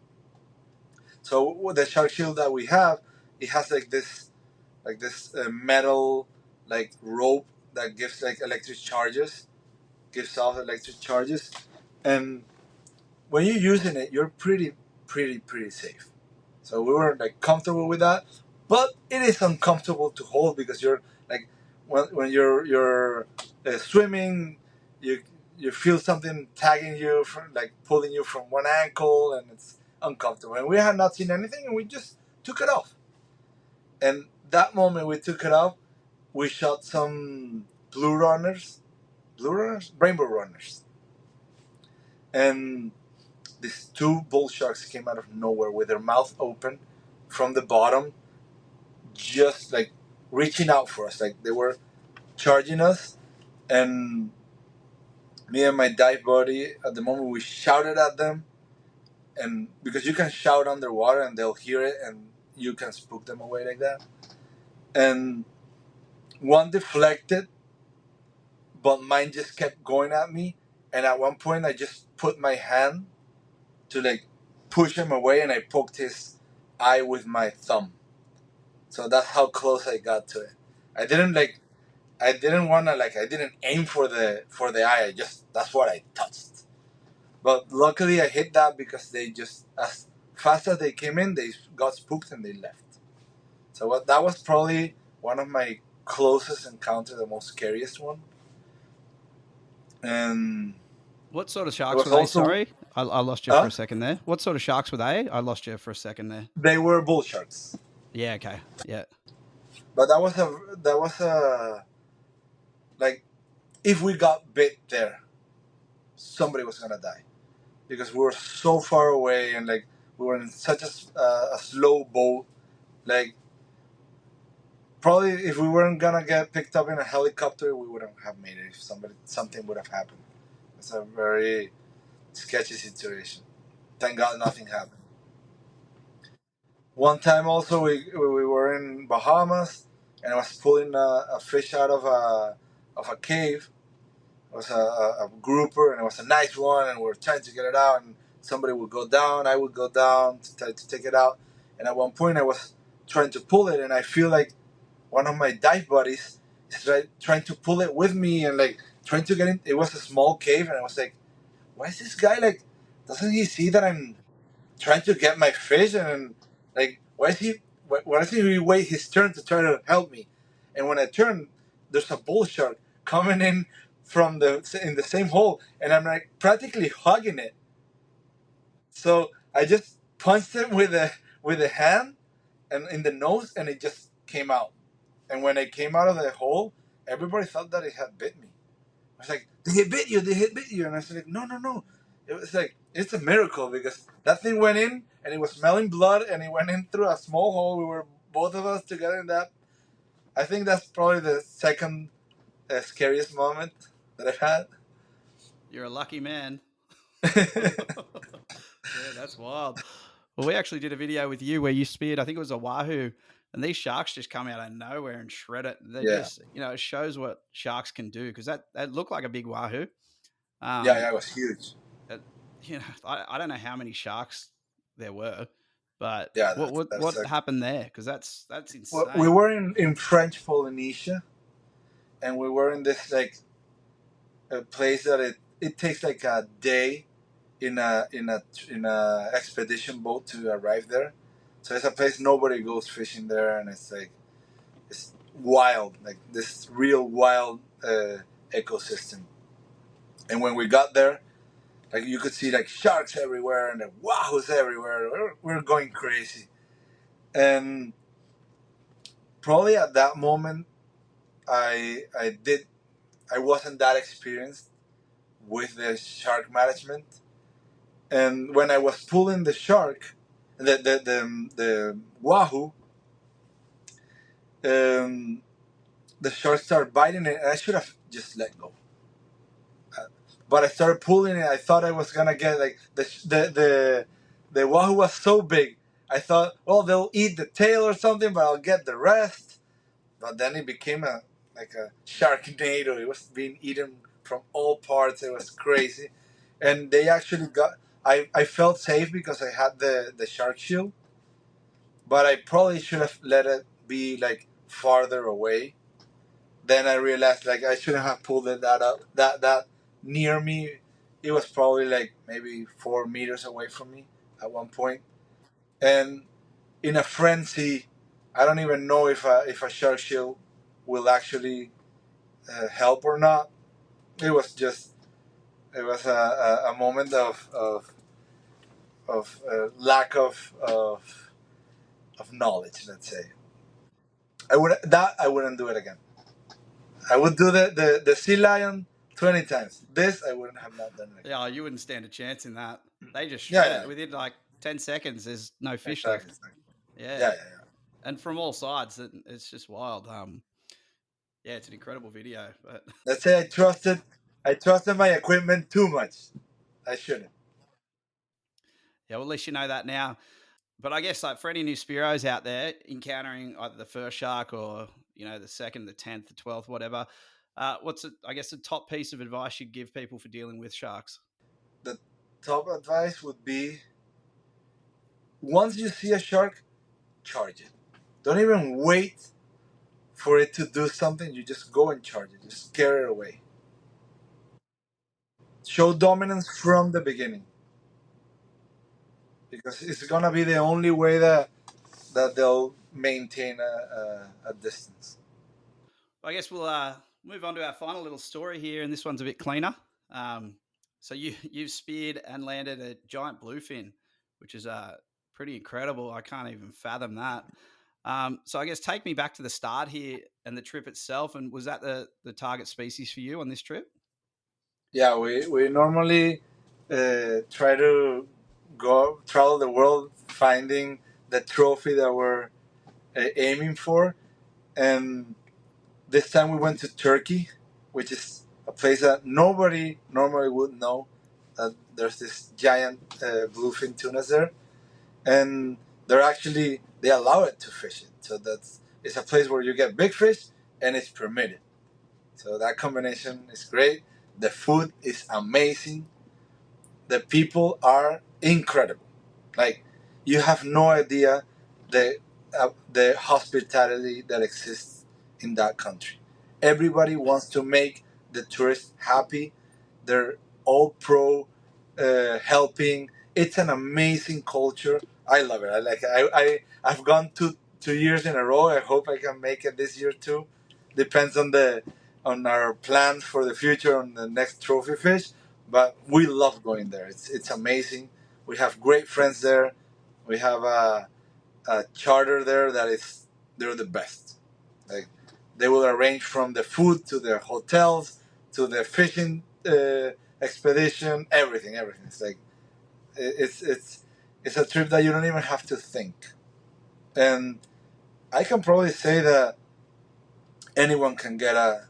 So with the shark shield that we have, it has like this metal like rope that gives like electric charges, gives off electric charges, and when you're using it, you're pretty safe. So we were like comfortable with that, but it is uncomfortable to hold because you're like when you're swimming, you you feel something tagging you from like pulling you from one ankle, and it's uncomfortable. And we had not seen anything, and we just took it off. And that moment we took it off, we shot some blue runners, rainbow runners, and these two bull sharks came out of nowhere with their mouth open from the bottom, just like reaching out for us. Like they were charging us, and me and my dive buddy at the moment we shouted at them, and because you can shout underwater and they'll hear it, and you can spook them away like that. And one deflected, but mine just kept going at me. And at one point, I just put my hand to like push him away, and I poked his eye with my thumb. So that's how close I got to it. I didn't like. I didn't wanna like. I didn't aim for the eye. I just that's what I touched. But luckily, I hit that because they just as fast as they came in, they got spooked and they left. So what that was probably one of my closest encounters, the most scariest one. And What sort of it sharks was were they? also Sorry, I lost you for a second there. What sort of sharks were they? I lost you for a second there. they were bull sharks. Yeah. Okay. Yeah. But that was a like if we got bit there, somebody was gonna die. because we were so far away, and like we were in such a slow boat. Like probably if we weren't gonna get picked up in a helicopter, we wouldn't have made it. If something would have happened, it's a very sketchy situation. Thank God nothing happened. One time also we were in Bahamas, and I was pulling a fish out of a cave. It was a grouper, and it was a nice one, and we were trying to get it out, and somebody would go down, I would go down to try to take it out, and at one point I was trying to pull it, and I feel like one of my dive buddies is trying to pull it with me, and like trying to get in. It was a small cave, and I was like, why is this guy like? Doesn't he see that I'm trying to get my fish, and like why does he wait his turn to try to help me? And when I turn, there's a bull shark coming in from the same hole, and I'm like practically hugging it. So I just punched it with a hand and in the nose, and it just came out. And when it came out of the hole, everybody thought that it had bit me. I was like, did he bit you? Did he bit you? And I was like, no, no, no. It was like, it's a miracle because that thing went in and it was smelling blood and it went in through a small hole. We were both of us together in that. I think that's probably the second scariest moment that I've had. You're a lucky man. Yeah, that's wild. Well, we actually did a video with you where you speared, I think it was a wahoo, and these sharks just come out of nowhere and shred it. They Yeah. just, it shows what sharks can do because that looked like a big wahoo. Yeah, Um, yeah, it was huge. it, I don't know how many sharks there were, but Yeah, what what that's what like, happened there? Because that's well, we insane. were in French Polynesia, and we were in this like a place that it takes like a day in a expedition boat to arrive there. So it's a place nobody goes fishing there, and it's like it's wild, like this real wild ecosystem. And when we got there, like you could see like sharks everywhere and the wahoos everywhere. We're going crazy, and probably at that moment, I wasn't that experienced with the shark management. And when I was pulling the shark, the wahoo, um, the shark started biting it, and I should have just let go. Uh, but I started pulling it. I thought I was gonna get like the wahoo was so big. I thought, well, they'll eat the tail or something, but I'll get the rest. But then it became a like a sharknado. It was being eaten from all parts. It was crazy, and they actually got. I felt safe because I had the shark shield, but I probably should have let it be like farther away. Then I realized like I shouldn't have pulled it that up that near me. It was probably like maybe 4 meters away from me at one point, and in a frenzy, I don't even know if a shark shield will actually help or not. It was just it was a moment of lack of knowledge. Let's say I wouldn't do it again. I would do the sea lion 20 times. This I wouldn't have not done it again. Yeah, you wouldn't stand a chance in that. They just Yeah, shred yeah, it within like 10 seconds. There's no fish exactly, left. exactly. Yeah, Yeah, yeah, yeah. and from all sides, it's just wild. Yeah, it's an incredible video. But Let's say I trusted my equipment too much. I shouldn't. yeah, well, at least you know that now. But I guess like for any new Spearos out there encountering either the first shark or the second, the 10th, the 12th, whatever, what's I guess the top piece of advice you'd give people for dealing with sharks? The top advice would be once you see a shark, charge it. Don't even wait for it to do something. You just go and charge it. Just scare it away. Show dominance from the beginning because it's gonna be the only way that they'll maintain a distance. I guess we'll move on to our final little story here, and this one's a bit cleaner. Um, so you've speared and landed a giant bluefin, which is pretty incredible. I can't even fathom that. So I guess take me back to the start here and the trip itself. And was that the target species for you on this trip? Yeah, we normally try to go travel the world finding the trophy that we're aiming for. And this time we went to Turkey, which is a place that nobody normally would know. That there's this giant bluefin tunas there, and they allow it to fish it. So it's a place where you get big fish and it's permitted. So that combination is great. The food is amazing. The people are incredible. Like, you have no idea the hospitality that exists in that country. Everybody wants to make the tourists happy. They're all pro helping. It's an amazing culture. I love it. I like it. I've gone 2 years in a row. I hope I can make it this year too. Depends on our plans for the future on the next trophy fish. But we love going there. It's amazing. We have great friends there. We have a charter there that is they're the best. Like, they will arrange from the food to the hotels to the fishing expedition, everything. It's like it's a trip that you don't even have to think. And I can probably say that anyone can get a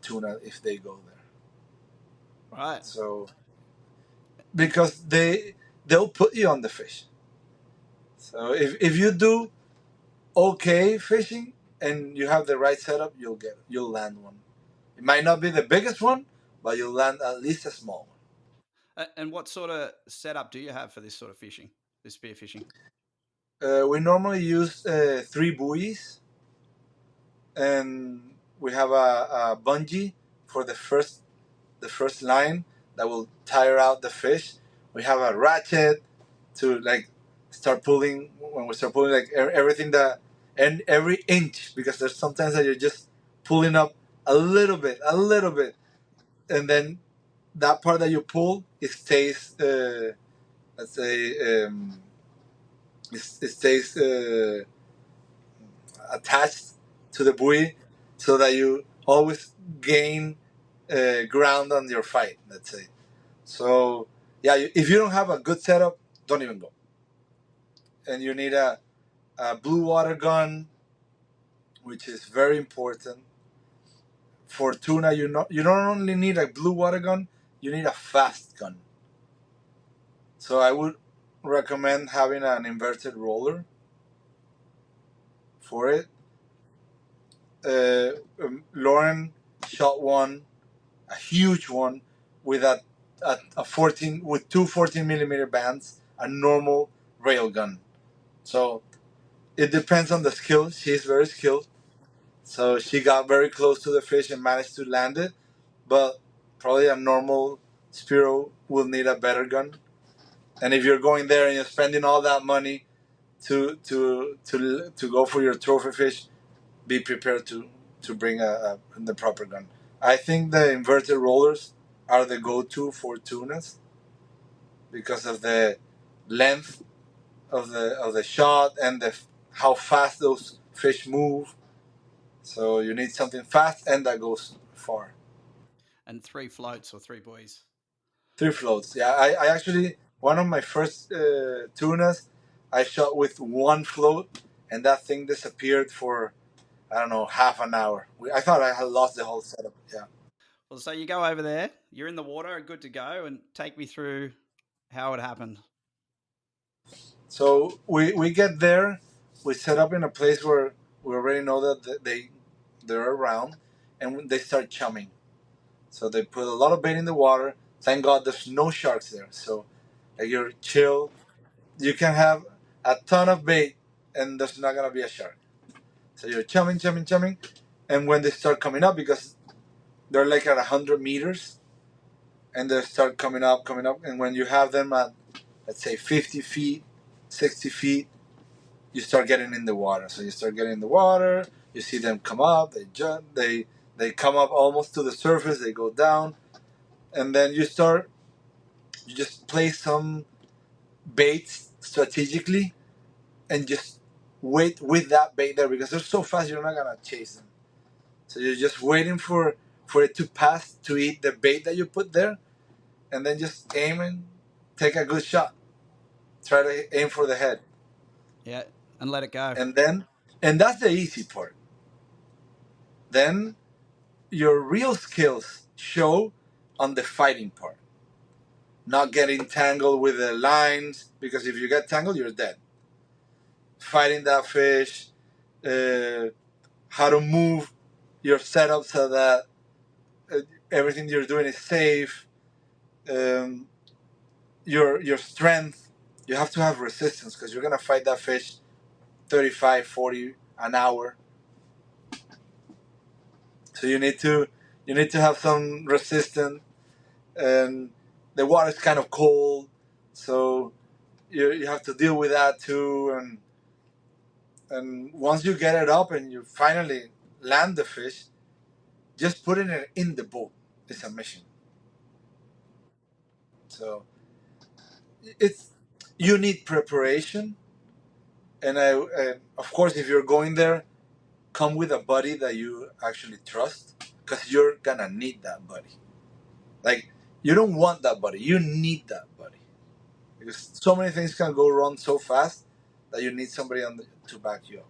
tuna if they go there. Right. So because they'll put you on the fish. So if you do okay fishing and you have the right setup, you'll land one. It might not be the biggest one, but you'll land at least a small And what sort of setup do you have for this sort of fishing, this spear fishing? one. We normally use 3 buoys, and we have a bungee for the first line that will tire out the fish. We have a ratchet to like start pulling when we start pulling like everything that and every inch, because there's sometimes that you're just pulling up a little bit, and then that part that you pull it stays let's say it stays attached to the buoy, so that you always gain ground on your fight, let's say. So yeah, if you don't have a good setup, don't even go. And you need a blue water gun, which is very important for tuna. You don't only need a blue water gun, you need a fast gun. So I would recommend having an inverted roller for it. Lauren shot one, a huge one, with a 14 with two 14 millimeter bands, a normal rail gun. So it depends on the skill. She's very skilled. So she got very close to the fish and managed to land it. But probably a normal Spearo will need a better gun. And if you're going there and you're spending all that money to go for your trophy fish, be prepared to bring the proper gun. I think the inverted rollers are the go-to for tunas because of the length of the shot and how fast those fish move. So you need something fast and that goes far. And 3 floats or 3 buoys. 3 floats. Yeah, I actually one of my first tunas I shot with 1 float, and that thing disappeared for I don't know half an hour. I thought I had lost the whole setup. Yeah. Well, so you go over there, you're in the water, good to go, and take me through how it happened. So we get there, we set up in a place where we already know that they're around, and they start chumming. So they put a lot of bait in the water. Thank God there's no sharks there. So like, you're chill. You can have a ton of bait, and there's not gonna be a shark. So you're chumming, chumming, chumming, and when they start coming up, because they're like at 100 meters, and they start coming up, and when you have them at let's say 50 feet, 60 feet, you start getting in the water. So you start getting in the water. You see them come up. They jump. They come up almost to the surface. They go down, and then you start. You just place some baits strategically, and just wait with that bait there because they're so fast. You're not gonna chase them. So you're just waiting for it to pass to eat the bait that you put there, and then just aiming. take a good shot. Try to aim for the head, Yeah, and let it go. and that's the easy part. Then your real skills show on the fighting part, not getting tangled with the lines, because if you get tangled, you're dead. Fighting that fish, uh, how to move your setup so that uh, everything you're doing is safe. Um, your strength. You have to have resistance because you're gonna fight that fish 35, 40 an hour. So you need to have some resistance, and the water's kind of cold, so you have to deal with that too. And once you get it up and you finally land the fish, just putting it in the boat is a mission. So it's you need preparation, and of course, if you're going there, come with a buddy that you actually trust, because you're gonna need that buddy. Like, you don't want that buddy, you need that buddy, because so many things can go wrong so fast that you need somebody to back you up.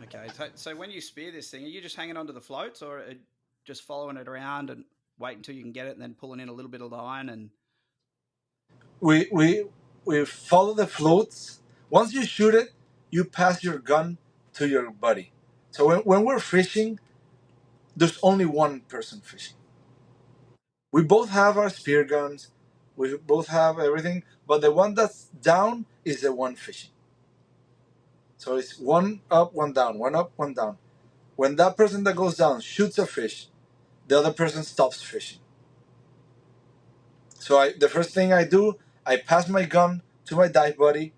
Okay, so when you spear this thing, are you just hanging onto the floats, or just following it around and wait until you can get it, and then pulling in a little bit of line? And We follow the floats. Once you shoot it, you pass your gun to your buddy. So when we're fishing, there's only one person fishing. We both have our spear guns, we both have everything, but the one that's down is the one fishing. So it's one up, one down, one up, one down. When that person that goes down shoots a fish, the other person stops fishing. So the first thing I do, I pass my gun to my dive buddy,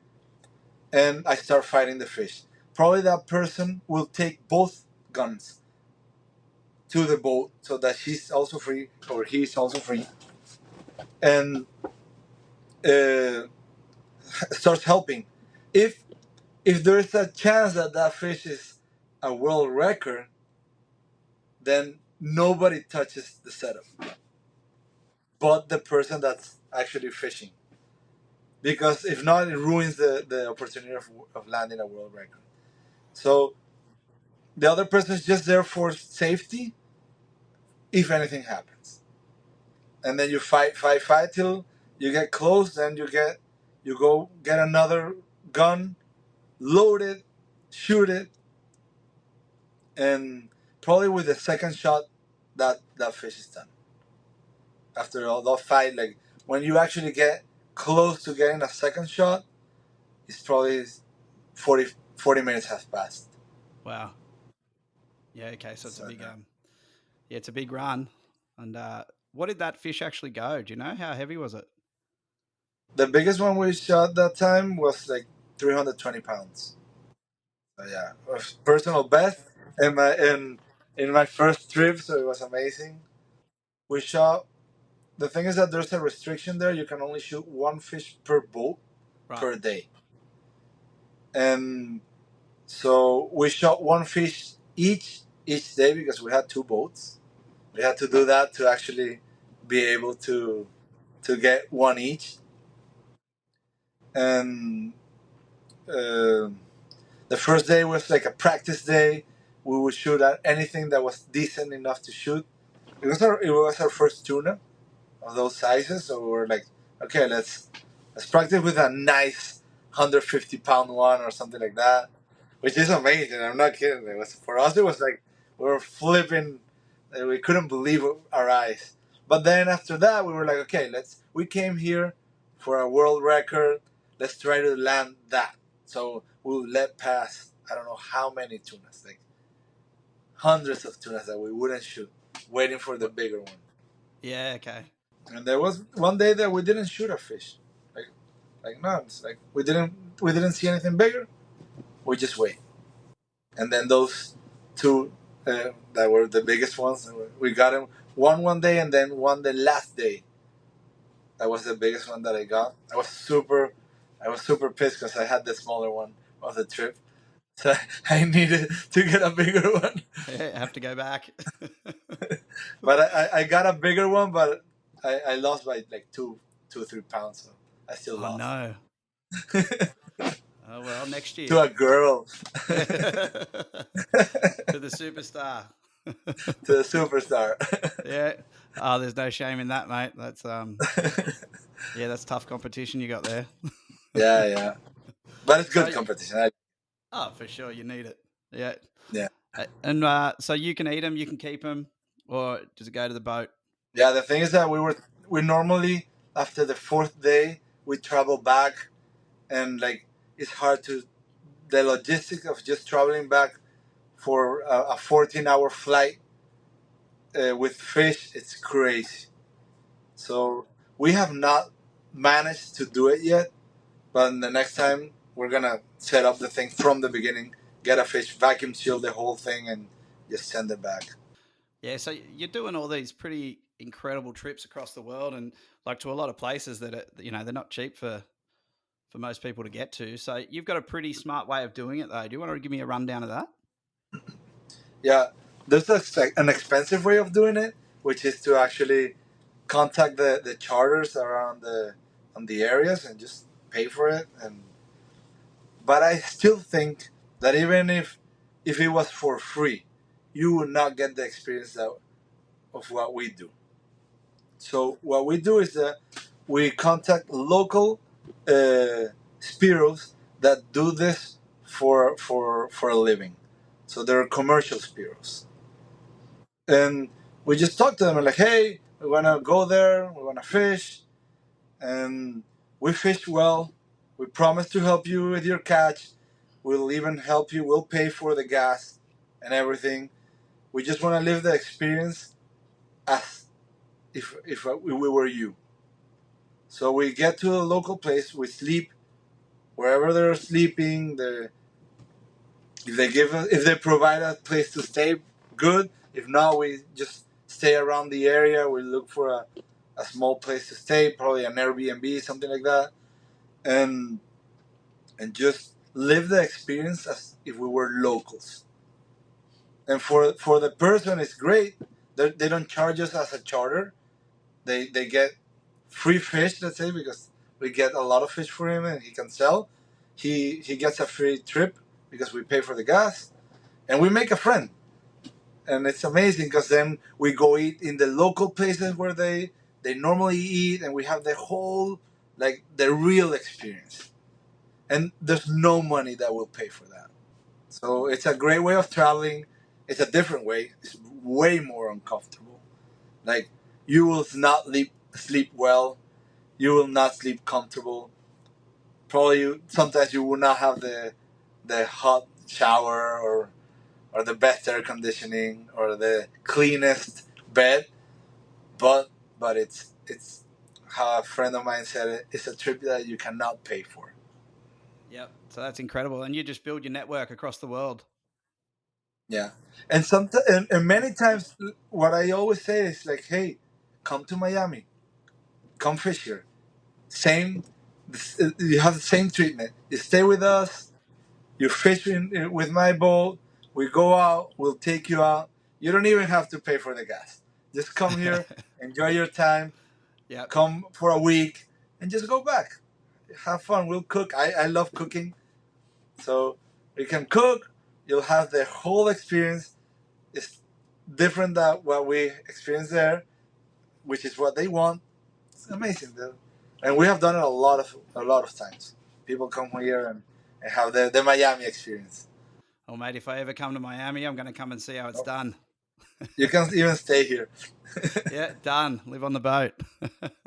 and I start fighting the fish. Probably that person will take both guns to the boat so that she's also free, or he's also free, and uh, starts helping. If if there is a chance that that fish is a world record, then nobody touches the setup, but the person that's actually fishing. Because if not, it ruins the opportunity of landing a world record. So the other person is just there for safety if anything happens. And then you fight till you get close, then you go get another gun, load it, shoot it, and probably with the second shot that fish is done. After all that fight, like when you actually get close to getting a second shot, it's probably 40 minutes have passed. wow, yeah, okay, so it's a So, big yeah, it's a big run. And what did that fish actually go? Do you know how heavy was it? the biggest one we shot that time was like 320 pounds. So yeah, it was personal best in my first trip, so it was amazing. We shot. The thing is that there's a restriction there. You can only shoot one fish per boat Right. per day, and so we shot one fish each day because we had two boats. We had to do that to actually be able to get one each, and uh, the first day was like a practice day. We would shoot at anything that was decent enough to shoot. It was our first tuna of those sizes, so we were like, okay, let's practice with a nice 150-pound one or something like that, which is amazing. I'm not kidding. It was for us. It was like we were flipping. We couldn't believe our eyes. But then after that, we were like, okay, let's. We came here for a world record. Let's try to land that. So we'll let pass. I don't know how many tunas, like hundreds of tunas that we wouldn't shoot, waiting for the bigger one. Yeah, okay. And there was one day that we didn't shoot a fish, like no, it's like we didn't see anything bigger. We just wait, and then those two that were the biggest ones, we got them one day, and then one the last day. That was the biggest one that I got. I was super pissed because I had the smaller one of the trip, so I needed to get a bigger one. Yeah, have to go back. But I got a bigger one, but I lost by like 2 3 pounds. So I still Oh lost. no. Oh well, next To year. a girl. To the superstar. To the superstar. Yeah. Oh, there's no shame in that, mate. That's yeah, that's tough competition you got there. Yeah, yeah. But it's So good competition. I, oh, for sure you need it. Yeah. yeah. And so you can eat them, you can keep them, or does it go to the boat? Yeah, the thing is that we normally after the fourth day we travel back, and like it's hard to the logistics of just traveling back for a 14-hour flight with fish. It's crazy. So we have not managed to do it yet, but the next time we're gonna set up the thing from the beginning, get a fish, vacuum seal the whole thing, and just send it back. Yeah, so you're doing all these pretty incredible trips across the world, and like to a lot of places that are, they're not cheap for most people to get to. So you've got a pretty smart way of doing it, though. Do you want to give me a rundown of that? Yeah, there's an expensive way of doing it, which is to actually contact the charters around the areas and just pay for it. And but I still think that even if it was for free, you would not get the experience of what we do. So what we do is that we contact local Spearos that do this for a living. So they're commercial Spearos, and we just talk to them and like, hey, we want to go there, we want to fish, and we fish well. We promise to help you with your catch. We'll even help you. We'll pay for the gas and everything. We just want to live the experience as if we were you. So we get to a local place. We sleep wherever they're sleeping. If they provide a place to stay, good. If not, we just stay around the area. We look for a small place to stay, probably an Airbnb, something like that, and just live the experience as if we were locals. And for the person, it's great. They don't charge us as a charter. They get free fish, let's say, because we get a lot of fish for him and he can sell. He gets a free trip because we pay for the gas, and we make a friend. And it's amazing because then we go eat in the local places where they normally eat, and we have the whole like the real experience. And there's no money that will pay for that. So it's a great way of traveling. It's a different way. It's way more uncomfortable. Like you will not sleep well. You will not sleep comfortable. Probably sometimes you will not have the hot shower or the best air conditioning or the cleanest bed. But it's how a friend of mine said it. It's a trip that you cannot pay for. Yep. So that's incredible, and you just build your network across the world. Yeah, and and many times, what I always say is like, "Hey, come to Miami, come fish here. Same, you have the same treatment. You stay with us. You fish with my boat. We go out. We'll take you out. You don't even have to pay for the gas. Just come here, enjoy your time. Yep. Come for a week, and just go back. Have fun. We'll cook. I love cooking, so we can cook. You'll have the whole experience. It's different than what we experience there, which is what they want. It's amazing, though. And we have done it a lot of times. People come here and have the Miami experience. Well, mate, if I ever come to Miami, I'm going to come and see how it's done. You can even stay here. Yeah, done. Live on the boat.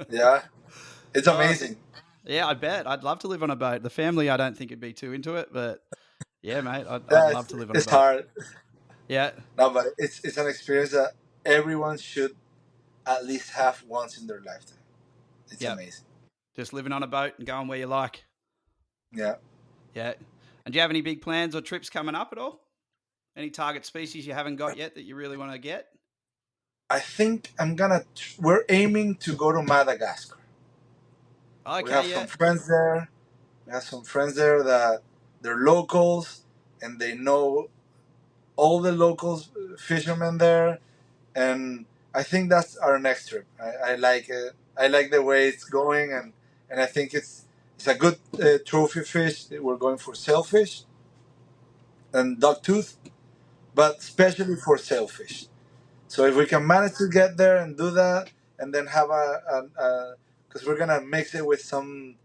Yeah, it's Oh, amazing. yeah, I bet. I'd love to live on a boat. The family, I don't think it'd be too into it, but yeah, mate, I'd Yeah, love to live on a it's boat. hard. Yeah, No, but it's an experience that everyone should at least have once in their lifetime. It's yeah. amazing. Just living on a boat and going where you like. Yeah. Yeah. And do you have any big plans or trips coming up at all? Any target species you haven't got yet that you really want to get? I think we're aiming to go to Madagascar. We have Okay, some yeah. friends there. We have some friends there that they're locals and they know all the locals fishermen there, and I think that's our next trip. I like it. I like the way it's going, and I think it's a good trophy fish. We're going for sailfish and dogtooth, but especially for sailfish. So if we can manage to get there and do that, and then have a because we're gonna mix it with some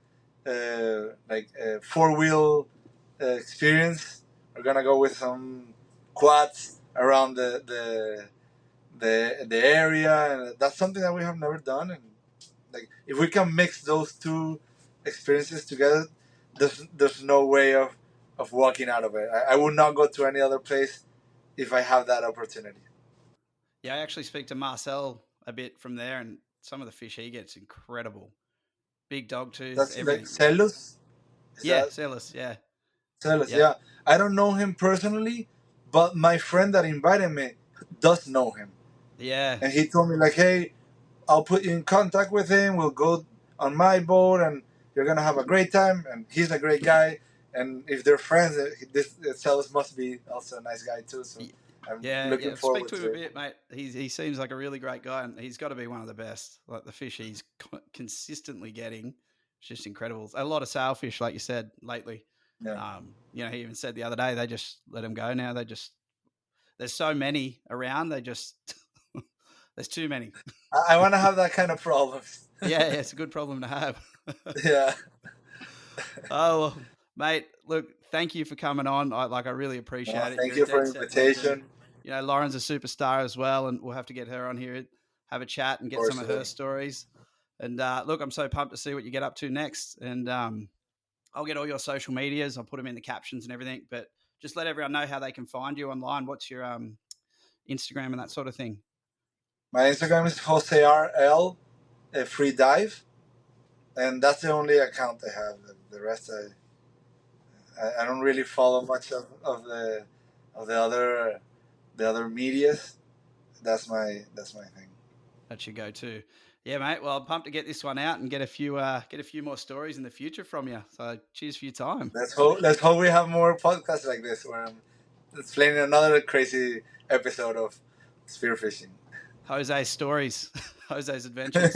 like 4-wheel experience. We're gonna go with some quads around the area, and that's something that we have never done. And like if we can mix those two experiences together, there's no way of walking out of it. I would not go to any other place if I have that opportunity. Yeah, I actually speak to Marcel a bit from there, and some of the fish he gets incredible. Big dog tooth, That's like everything. Celus. Is Yeah, that Celis. Yeah, Celus? yep, Yeah, I don't know him personally, but my friend that invited me does know him, yeah, and he told me like, "Hey, I'll put you in contact with him. We'll go on my boat, and you're gonna have a great time." And he's a great guy, and if they're friends, this Celus must be also a nice guy too. So I'm yeah, looking yeah. Speak forward to him a to it. bit, mate. He seems like a really great guy, and he's got to be one of the best. Like the fish he's consistently getting, it's just incredible. A lot of sailfish, like you said lately. Yeah, He even said the other day they just let him go now. They just there's so many around. They just there's too many. I want to have that kind of problems. Yeah, it's a good problem to have. Yeah, Oh, well, mate, look, thank you for coming on. I really no, appreciate it. thank You're a you for dead the set legend. invitation. Lauren's a superstar as well, and we'll have to get her on here, have a chat, and Of get some course, of her stories. And look, I'm so pumped to see what you get up to next. And I'll get all your social medias. I'll put them in the captions and everything. But just let everyone know how they can find you online. What's your Instagram and that sort of thing? my Instagram is JoseRL Free Dive, and that's the only account I have. The rest I don't really follow much of the other medias. That's my thing. That's your go-to. Yeah, mate. Well, I'm pumped to get this one out and get a few more stories in the future from you. So, cheers for your time, Let's hope we have more podcasts like this where I'm explaining another crazy episode of spearfishing. Jose's stories, Jose's adventures.